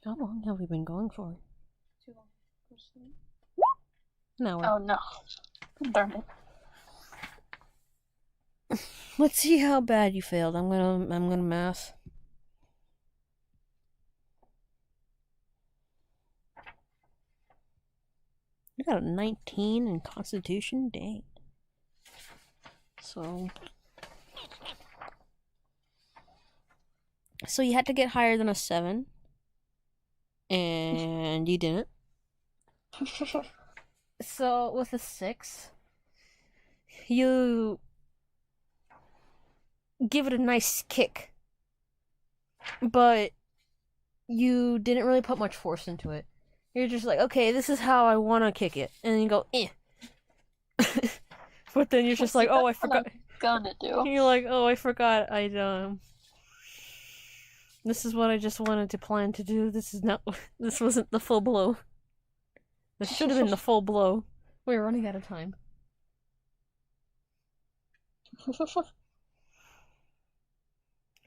How long have we been going for? Too long. Go sleep. No. Oh no. Darn it. Let's see how bad you failed. I'm gonna math. You got a 19 in Constitution? Dang. So you had to get higher than a 7. And you didn't. So with a 6, you give it a nice kick. But you didn't really put much force into it. You're just like, okay, this is how I want to kick it. And then you go, eh. But then you're just like, oh, I forgot. Gonna do. You're like, oh, I forgot. This is what I just wanted to plan to do. This wasn't the full blow. This should have been the full blow. We're running out of time.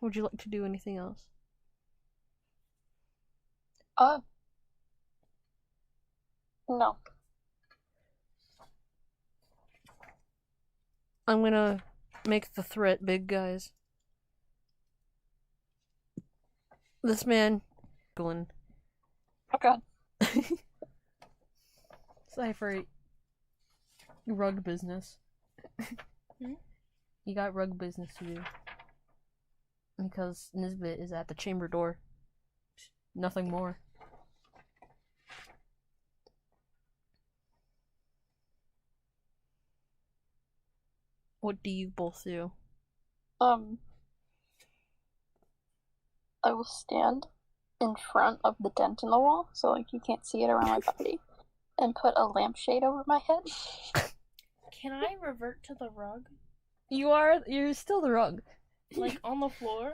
Would you like to do anything else? No. I'm gonna make the threat big, guys. This man, Glenn. Oh god. Cypher, rug business. You got rug business to do. Because Nisbet is at the chamber door. Nothing more. What do you both do? I will stand in front of the dent in the wall, so like you can't see it around my body, and put a lampshade over my head. Can I revert to the rug? You're still the rug. Like on the floor?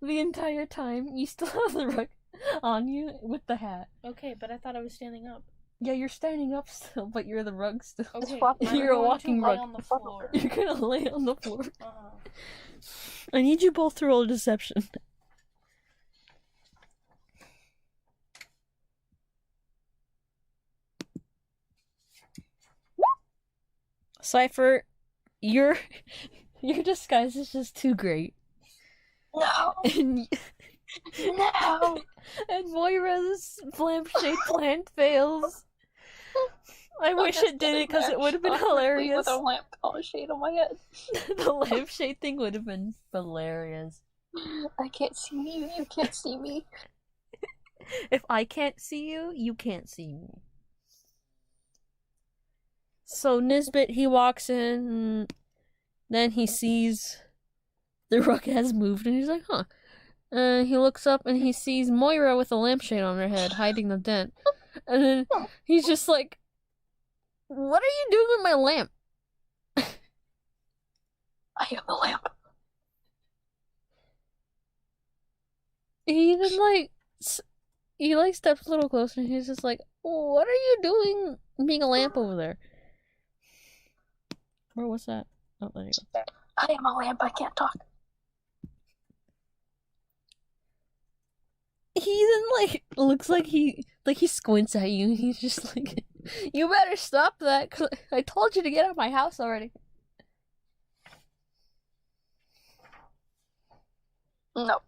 The entire time, you still have the rug on you with the hat. Okay, but I thought I was standing up. Yeah, you're standing up still, but you're the rug still. Okay, You're a I'm going walking to lay rug. on the floor. You're gonna lay on the floor. Uh-huh. I need you both to roll a deception. Cypher, your disguise is just too great. No, And, no. and Moira's lampshade plan fails. I wish it did it because it would have been hilarious. With a lamp shade on my head. The lampshade thing would have been hilarious. I can't see you. You can't see me. If I can't see you, you can't see me. So Nisbet, he walks in, and then he sees the rug has moved, and he's like, huh. And he looks up, and he sees Moira with a lampshade on her head, hiding the dent. And then he's just like, what are you doing with my lamp? I am the lamp. He then, like, he steps a little closer, and he's just like, what are you doing being a lamp over there? Where was that? Oh, there you go. I am a lamp. I can't talk. He then, like, looks like he squints at you, and he's just like, you better stop that, 'cause I told you to get out of my house already. No.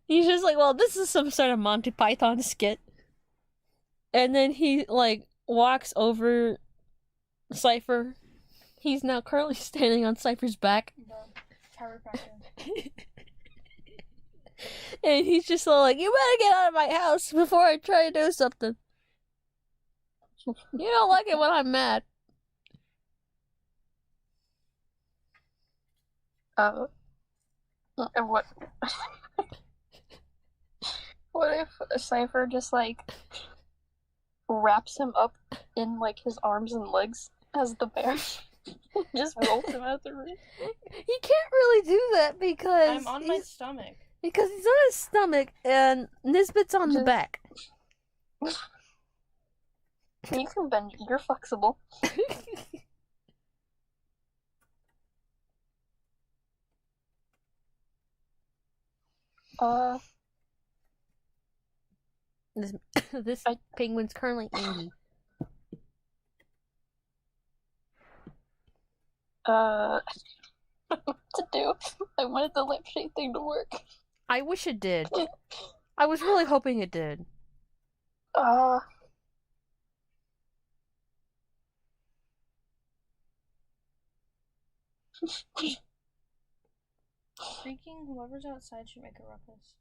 He's just like, well, this is some sort of Monty Python skit. And then he, like, walks over Cypher. He's now currently standing on Cypher's back. Chiropractor. And he's just all like, you better get out of my house before I try to do something. You don't like it when I'm mad. And what? What if Cypher just, like, wraps him up in, like, his arms and legs as the bear? Just rolls him out the room? He can't really do that because I'm on my stomach. Because he's on his stomach and Nisbet's on the back. You can bend. You're flexible. This penguin's currently angry. What to do? I wanted the lampshade thing to work. I wish it did. I was really hoping it did. Thinking whoever's outside should make a ruckus.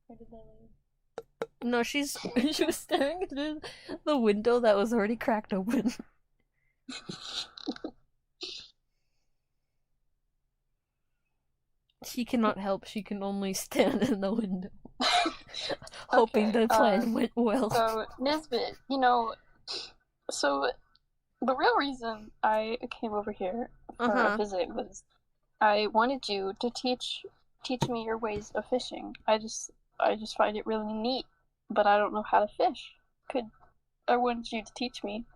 Where did they leave? No, she was staring through the window that was already cracked open. She cannot help, she can only stand in the window. Hoping the plan went well. So, Nisbet, so the real reason I came over here for a visit was I wanted you to teach me your ways of fishing. I just find it really neat, but I don't know how to fish. I wanted you to teach me.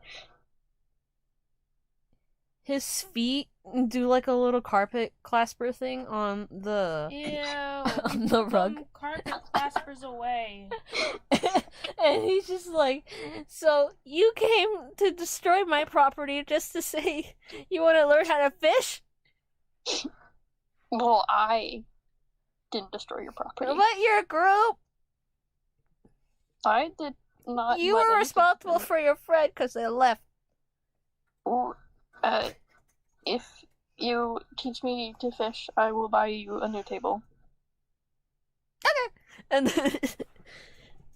His feet do like a little carpet clasper thing on the on the rug. Carpet claspers away. And he's just like, so you came to destroy my property just to say you want to learn how to fish? Well, I didn't destroy your property. But your group. I did not. You were responsible for your friend because they left. If you teach me to fish, I will buy you a new table. Okay.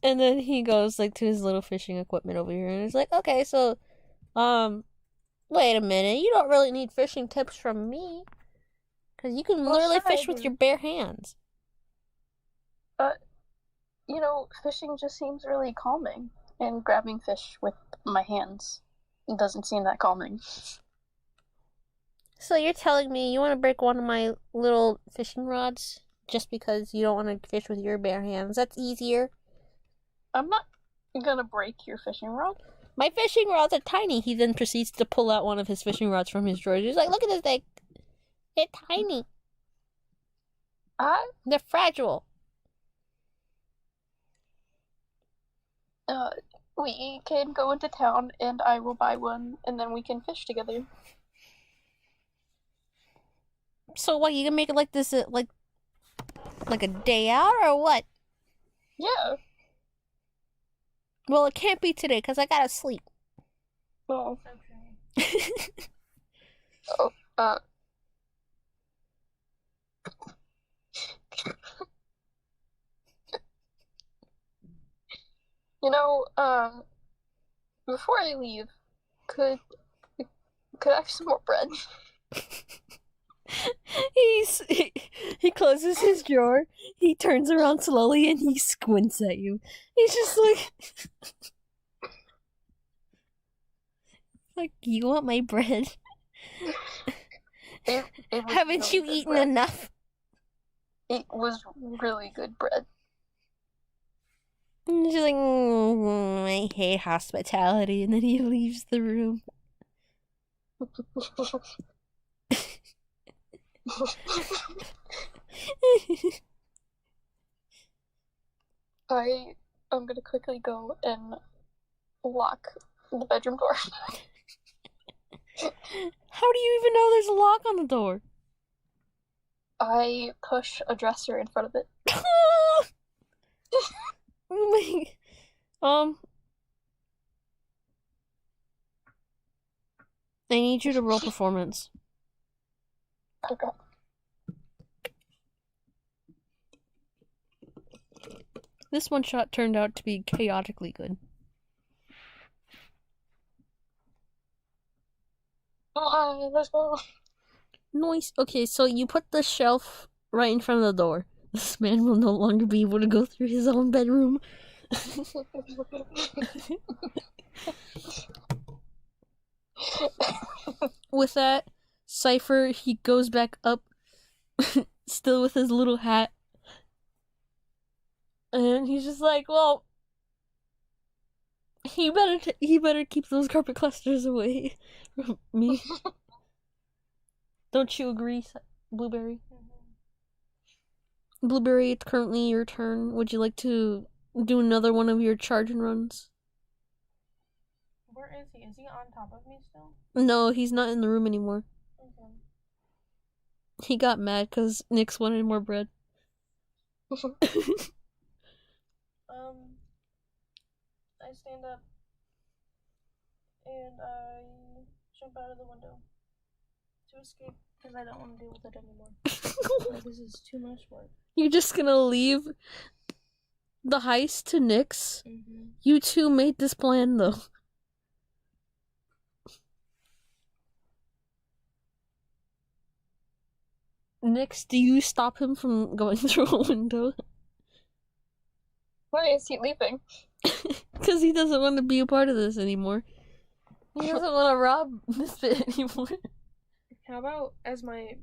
And then he goes like to his little fishing equipment over here, and he's like, okay, so, wait a minute, you don't really need fishing tips from me, because you can literally fish with your bare hands. Fishing just seems really calming, and grabbing fish with my hands doesn't seem that calming. So you're telling me you want to break one of my little fishing rods just because you don't want to fish with your bare hands? That's easier. I'm not gonna break your fishing rod. My fishing rods are tiny. He then proceeds to pull out one of his fishing rods from his drawer. He's like, look at this thing. It's tiny. They're fragile. We can go into town and I will buy one and then we can fish together. So what, you gonna make it like this, like a day out, or what? Yeah. Well, it can't be today, because I gotta sleep. Oh. Okay. Oh, you know, before I leave, could I have some more bread? He closes his drawer, he turns around slowly, and he squints at you. He's just like, you want my bread? It was Haven't really you good eaten bread. enough? It was really good bread. And she's like, I hate hospitality, and then he leaves the room. I'm gonna quickly go and lock the bedroom door. How do you even know there's a lock on the door? I push a dresser in front of it. I need you to roll performance. Okay. This one shot turned out to be chaotically good. Alright, let's go. Nice. Okay, so you put the shelf right in front of the door. This man will no longer be able to go through his own bedroom. With that, Cypher, he goes back up, still with his little hat. And he's just like, well, he better keep those carpet clusters away from me. Don't you agree, Blueberry? Blueberry, it's currently your turn. Would you like to do another one of your charge and runs? Where is he? Is he on top of me still? No, he's not in the room anymore. Okay. He got mad because Nyx wanted more bread. I stand up and I jump out of the window to escape because I don't want to deal with it anymore. Like, this is too much work. You're just gonna leave the heist to Nyx? Mm-hmm. You two made this plan, though. Nyx, do you stop him from going through a window? Why is he leaving? Because he doesn't want to be a part of this anymore. He doesn't want to rob Misfit anymore. How about as my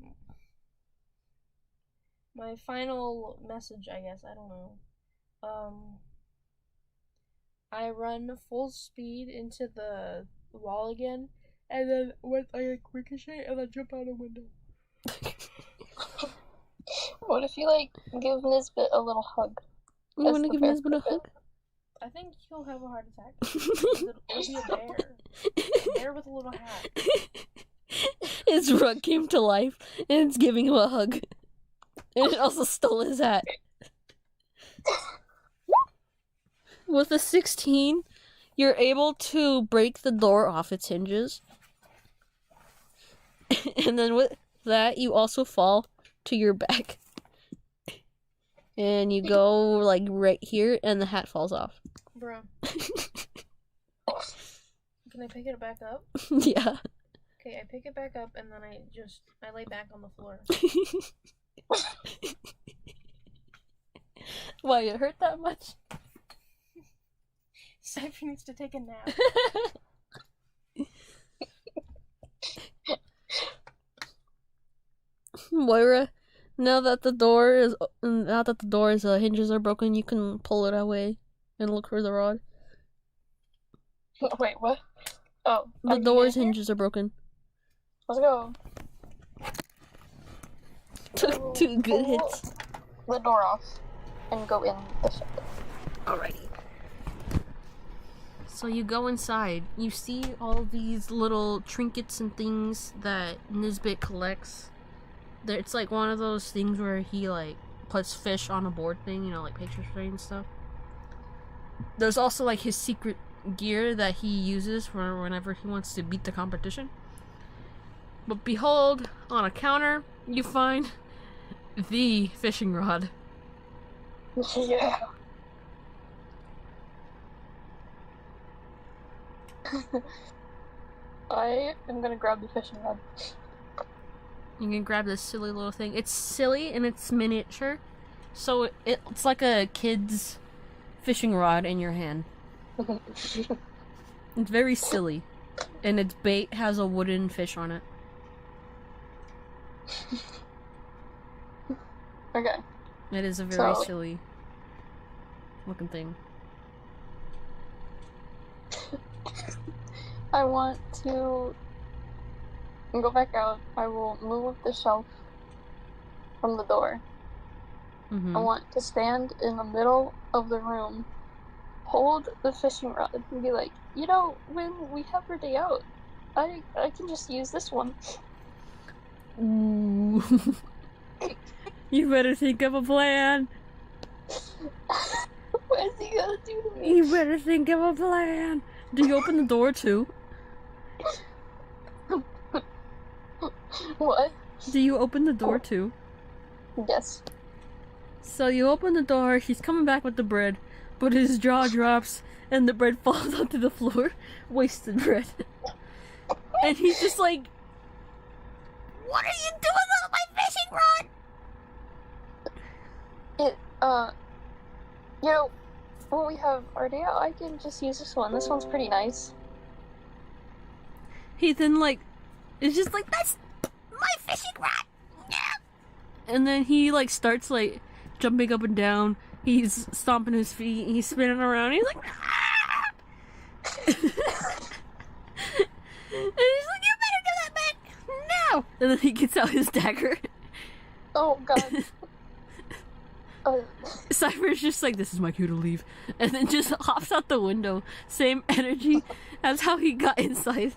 final message, I guess, I don't know. I run full speed into the wall again, and then with like a ricochet, and then jump out a window. What if you, like, give Nisbet a little hug? You want to give Nisbet a hug? I think he'll have a heart attack. It'll be a bear. A bear with a little hat. His rug came to life, and it's giving him a hug. And it also stole his hat. With a 16, you're able to break the door off its hinges. And then with that, you also fall to your back. And you go, like, right here, and the hat falls off. Bro. Can I pick it back up? Yeah. Okay, I pick it back up, and then I lay back on the floor. Why, it hurt that much? Cypher needs to take a nap. Moira, now that the door's hinges are broken, you can pull it away and look for the rod. Wait, what? Oh. The door's hinges are broken. Let's go. Took 2 good hits. The door off and go in the shed. Alrighty. So you go inside. You see all these little trinkets and things that Nisbet collects. It's like one of those things where he like puts fish on a board thing, you know, like picture frame and stuff. There's also like his secret gear that he uses for whenever he wants to beat the competition. But behold, on a counter, you find the fishing rod. Yeah. I am gonna grab the fishing rod. You can grab this silly little thing. It's silly and it's miniature, so it's like a kid's fishing rod in your hand. It's very silly, and its bait has a wooden fish on it. Okay. It is a very So- silly looking thing. I want to go back out. I will move the shelf from the door. Mm-hmm. I want to stand in the middle of the room, hold the fishing rod, and be like, you know, when we have our day out, I can just use this one. Ooh. You better think of a plan. What is he gonna do to me? You better think of a plan. Do you open the door too? What? Do you open the door too? Yes. So you open the door, he's coming back with the bread, but his jaw drops and the bread falls onto the floor. Wasted bread. And he's just like, what are you doing with my fishing rod? You know, when we have our day out, I can just use this one. This one's pretty nice. He then like, is just like, that's my fishing rod. And then he like starts like jumping up and down. He's stomping his feet. He's spinning around. He's like, ah! And he's like, you better do that back now. And then he gets out his dagger. Oh god. Cypher's just like, this is my cue to leave. And then just hops out the window. Same energy as how he got inside.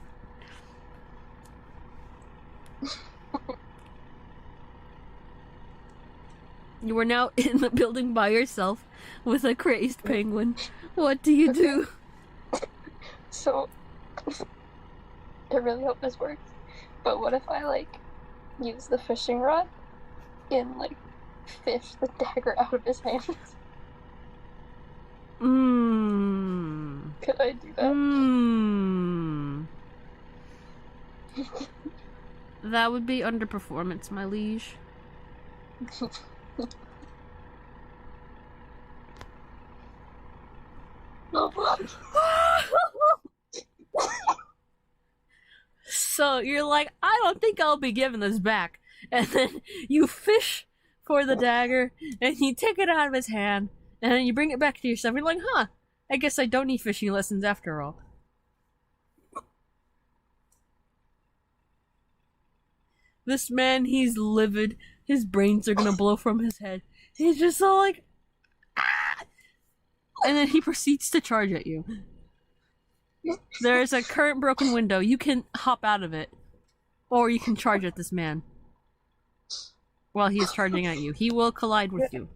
You are now in the building by yourself with a crazed penguin. What do you do? So, I really hope this works. But what if I, like, use the fishing rod and, like, fish the dagger out of his hands? Could I do that? That would be underperformance, my liege. No. So you're like, I don't think I'll be giving this back. And then you fish for the dagger, and you take it out of his hand, and then you bring it back to yourself. You're like, huh, I guess I don't need fishing lessons after all. This man, he's livid. His brains are gonna blow from his head. He's just all like, ah! And then he proceeds to charge at you. There's a current broken window. You can hop out of it. Or you can charge at this man. While he is charging at you. He will collide with you.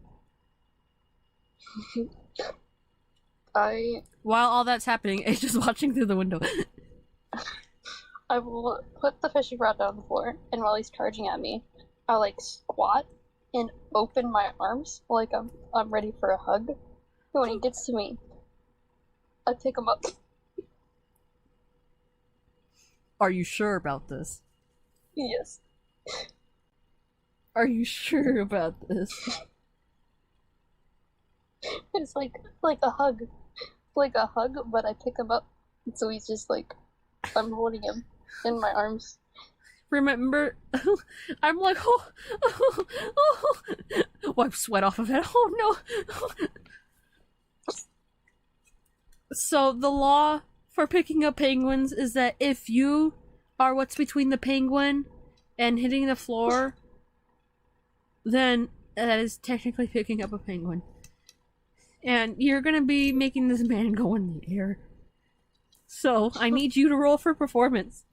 While all that's happening, it's just watching through the window. I will put the fishing rod down on the floor, and while he's charging at me, I'll, like, squat and open my arms like I'm ready for a hug. And when he gets to me, I pick him up. Are you sure about this? Yes. Are you sure about this? It's like a hug. Like a hug, but I pick him up. So he's just like, I'm holding him in my arms. Remember, I'm like, oh, wipe sweat off of it. Oh no. So the law for picking up penguins is that if you are what's between the penguin and hitting the floor, then that is technically picking up a penguin. And you're gonna be making this man go in the air. So, I need you to roll for performance.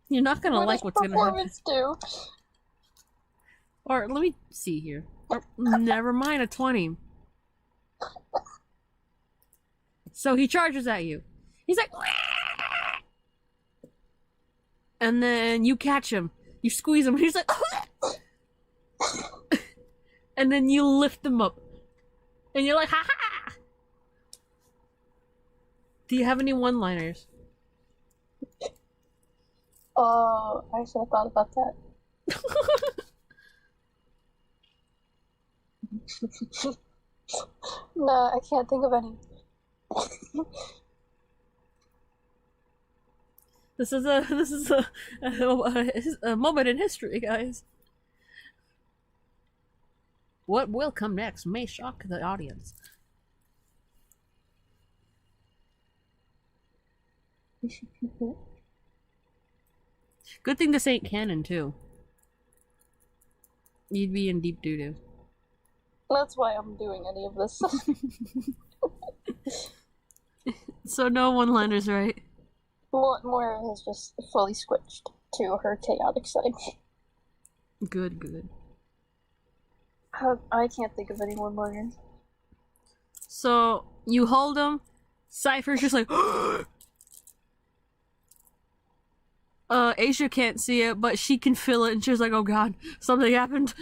You're not gonna What like does what's gonna happen. performance do? Or let me see here. Or, never mind, a 20. So he charges at you. He's like, "Wah!" And then you catch him. You squeeze him. And he's like, "Wah!" And then you lift him up. And you're like, ha ha! Do you have any one-liners? Oh, I should have thought about that. No, I can't think of any. This is a moment in history, guys. What will come next may shock the audience. Good thing this ain't canon, too. You'd be in deep doo-doo. That's why I'm doing any of this. So no one-liners, right? Moira is just fully switched to her chaotic side. Good, good. I can't think of any one-liners. So, you hold him, Cypher's just like, Asia can't see it, but she can feel it, and she's like, oh god, something happened.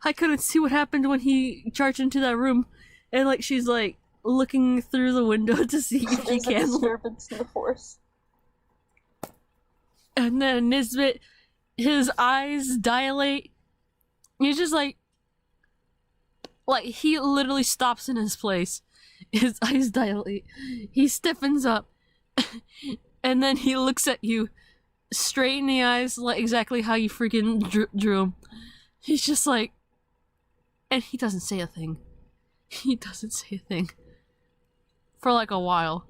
I couldn't see what happened when he charged into that room. And, like, she's, like, looking through the window to see if he There's a can. disturbance in the force. And then Nisbet, his eyes dilate. He's just like, he literally stops in his place. His eyes dilate. He stiffens up. And then he looks at you straight in the eyes, like exactly how you freaking drew him. He's just like, and he doesn't say a thing. He doesn't say a thing. For like a while.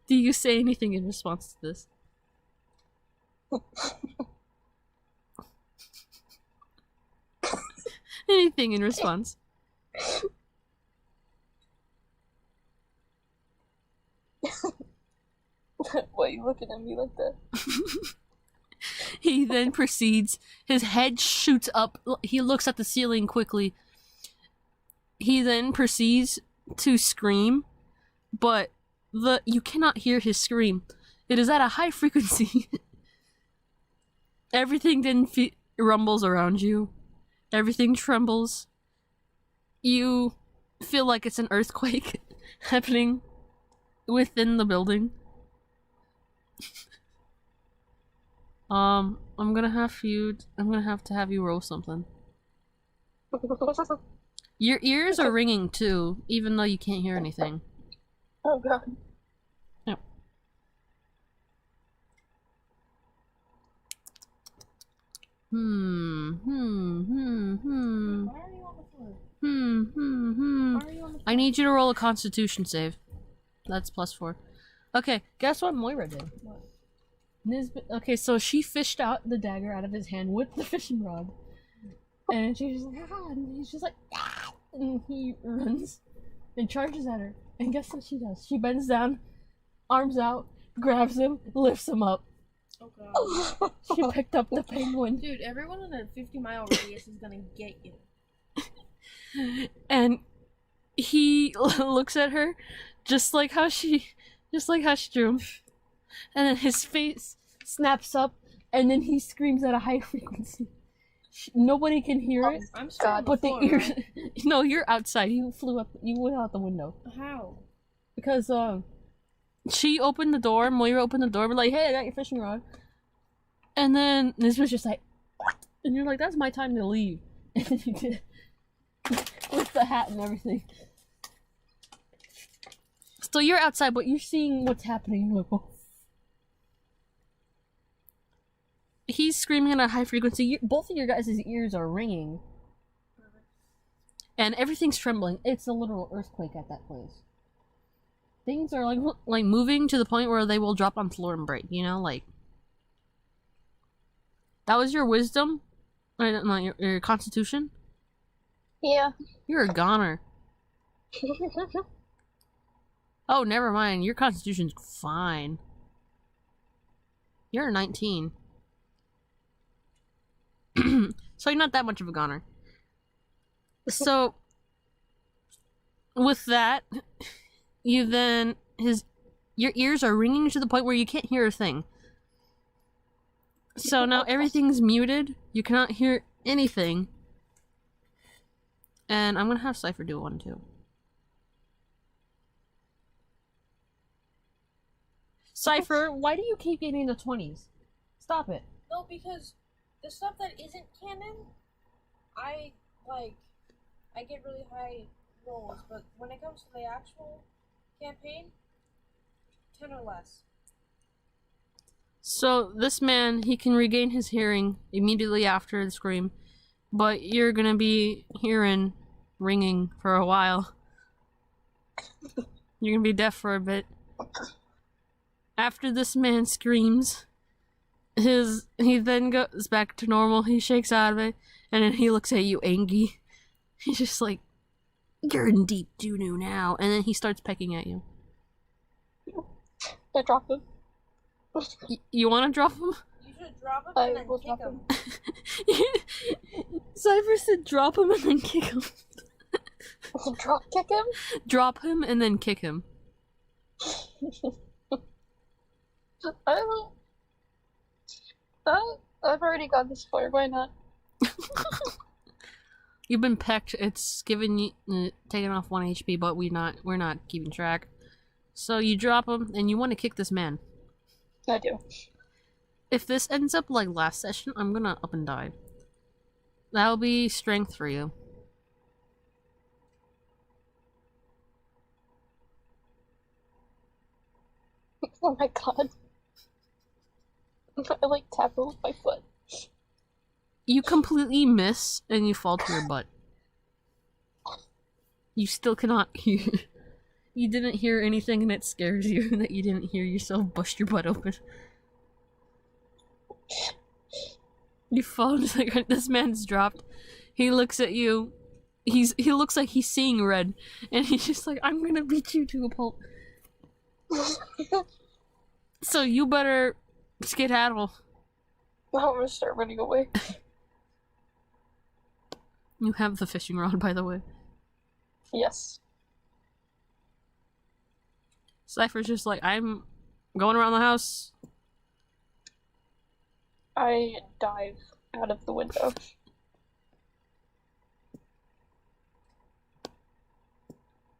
Do you say anything in response to this? Anything in response? Why are you looking at me like that? He then proceeds, his head shoots up, he looks at the ceiling quickly. He then proceeds to scream, but you cannot hear his scream. It is at a high frequency. Everything then rumbles around you. Everything trembles. You feel like it's an earthquake happening within the building. I'm gonna have to have you roll something. Your ears are ringing too, even though you can't hear anything. Oh god. Yep. Why are you on the floor? Why are you on the floor? I need you to roll a Constitution save. That's +4. Okay, guess what Moira did? What? Nisbet. Okay, so she fished out the dagger out of his hand with the fishing rod, and she's just like, ah, and he's just like, ah, and he runs and charges at her. And guess what she does? She bends down, arms out, grabs him, lifts him up. Oh god. She picked up the penguin, Dude, everyone in a 50-mile radius is gonna get you. and he looks at her, just like how she drew him. And then his face snaps up, and then he screams at a high frequency. Nobody can hear it, I'm still on the but the floor, ears. right? No, you're outside. You went out the window. How? Because, she opened the door, Moira opened the door, we're like, hey, I got your fishing rod. And then this was just like, what? And you're like, that's my time to leave. And then you did. With the hat and everything. So you're outside, but you're seeing what's happening. You're like, oh. He's screaming at a high frequency. Both of your guys' ears are ringing. And everything's trembling. It's a literal earthquake at that place. Things are like moving to the point where they will drop on the floor and break, you know? Like, that was your wisdom? Not your constitution? Yeah. You're a goner. Oh, never mind. Your constitution's fine. You're a 19. So you're not that much of a goner. So, with that, you then... Your ears are ringing to the point where you can't hear a thing. So now everything's muted. You cannot hear anything. And I'm gonna have Cypher do one too. Cypher, why do you keep getting the 20s? Stop it. No, because the stuff that isn't canon, I get really high rolls, but when it comes to the actual campaign, 10 or less. So, this man, he can regain his hearing immediately after the scream, but you're gonna be hearing ringing for a while. You're gonna be deaf for a bit. After this man screams, he then goes back to normal, he shakes out of it, and then he looks at you angry. He's just like, you're in deep doo-doo now, and then he starts pecking at you. I drop him. You wanna drop him? You should drop him I and then will kick drop him. Cypher said drop him and then kick him. Drop kick him? Drop him and then kick him. I don't... I've already got this far, why not? You've been pecked. It's given you taken off 1 HP, but we're not keeping track. So you drop him, and you want to kick this man. I do. If this ends up like last session, I'm gonna up and die. That'll be strength for you. Oh my god. I like tap him with my foot. You completely miss, and you fall to your butt. You still cannot hear. You didn't hear anything, and it scares you that you didn't hear yourself bust your butt open. You fall into the ground. This man's dropped. He looks at you. He looks like he's seeing red, and he's just like, I'm gonna beat you to a pulp. So you better skedaddle. I'm gonna start running away. You have the fishing rod, by the way. Yes. Cypher's just like, I'm going around the house. I dive out of the window.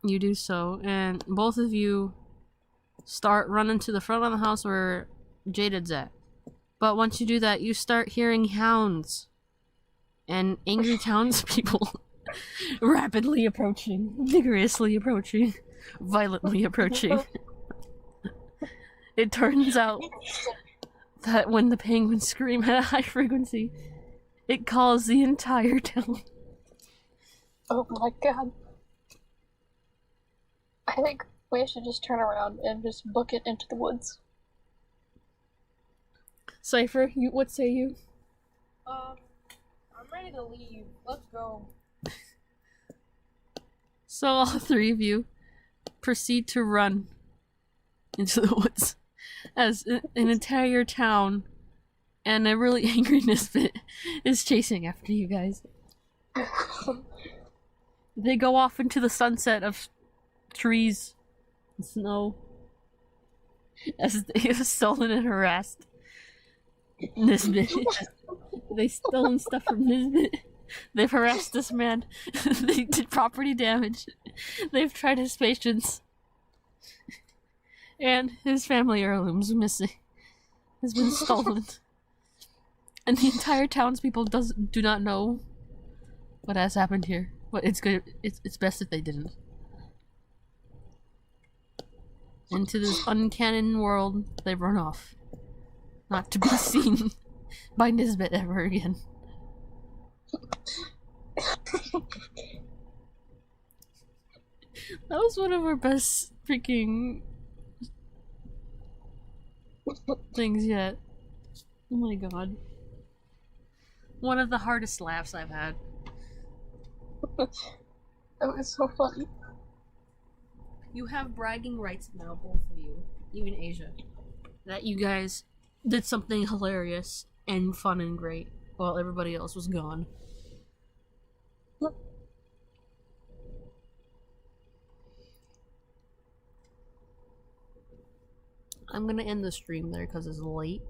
You do so, and both of you start running to the front of the house where Jaded's at. But once you do that, you start hearing hounds and angry townspeople rapidly approaching, vigorously approaching, violently approaching. It turns out that when the penguins scream at a high frequency, it calls the entire town. Oh my god. I think we should just turn around and just book it into the woods. Cypher, what say you? I'm ready to leave. Let's go. So all three of you proceed to run into the woods as an entire town and a really angry Nisbet is chasing after you guys. They go off into the sunset of trees and snow as they have stolen and harassed Nisbet. They've stolen stuff from Nisbet. They've harassed this man. They did property damage. They've tried his patience. And his family heirlooms missing. Has been stolen. And the entire townspeople do not know what has happened here. But it's good. It's best if they didn't. Into this uncanon world, they've run off. Not to be seen by Nisbet ever again. That was one of our best freaking things yet. Oh my god. One of the hardest laughs I've had. That was so funny. You have bragging rights now, both of you, even Asia, that you guys did something hilarious and fun and great while everybody else was gone. I'm gonna end the stream there because it's late.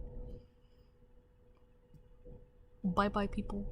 Bye bye, people.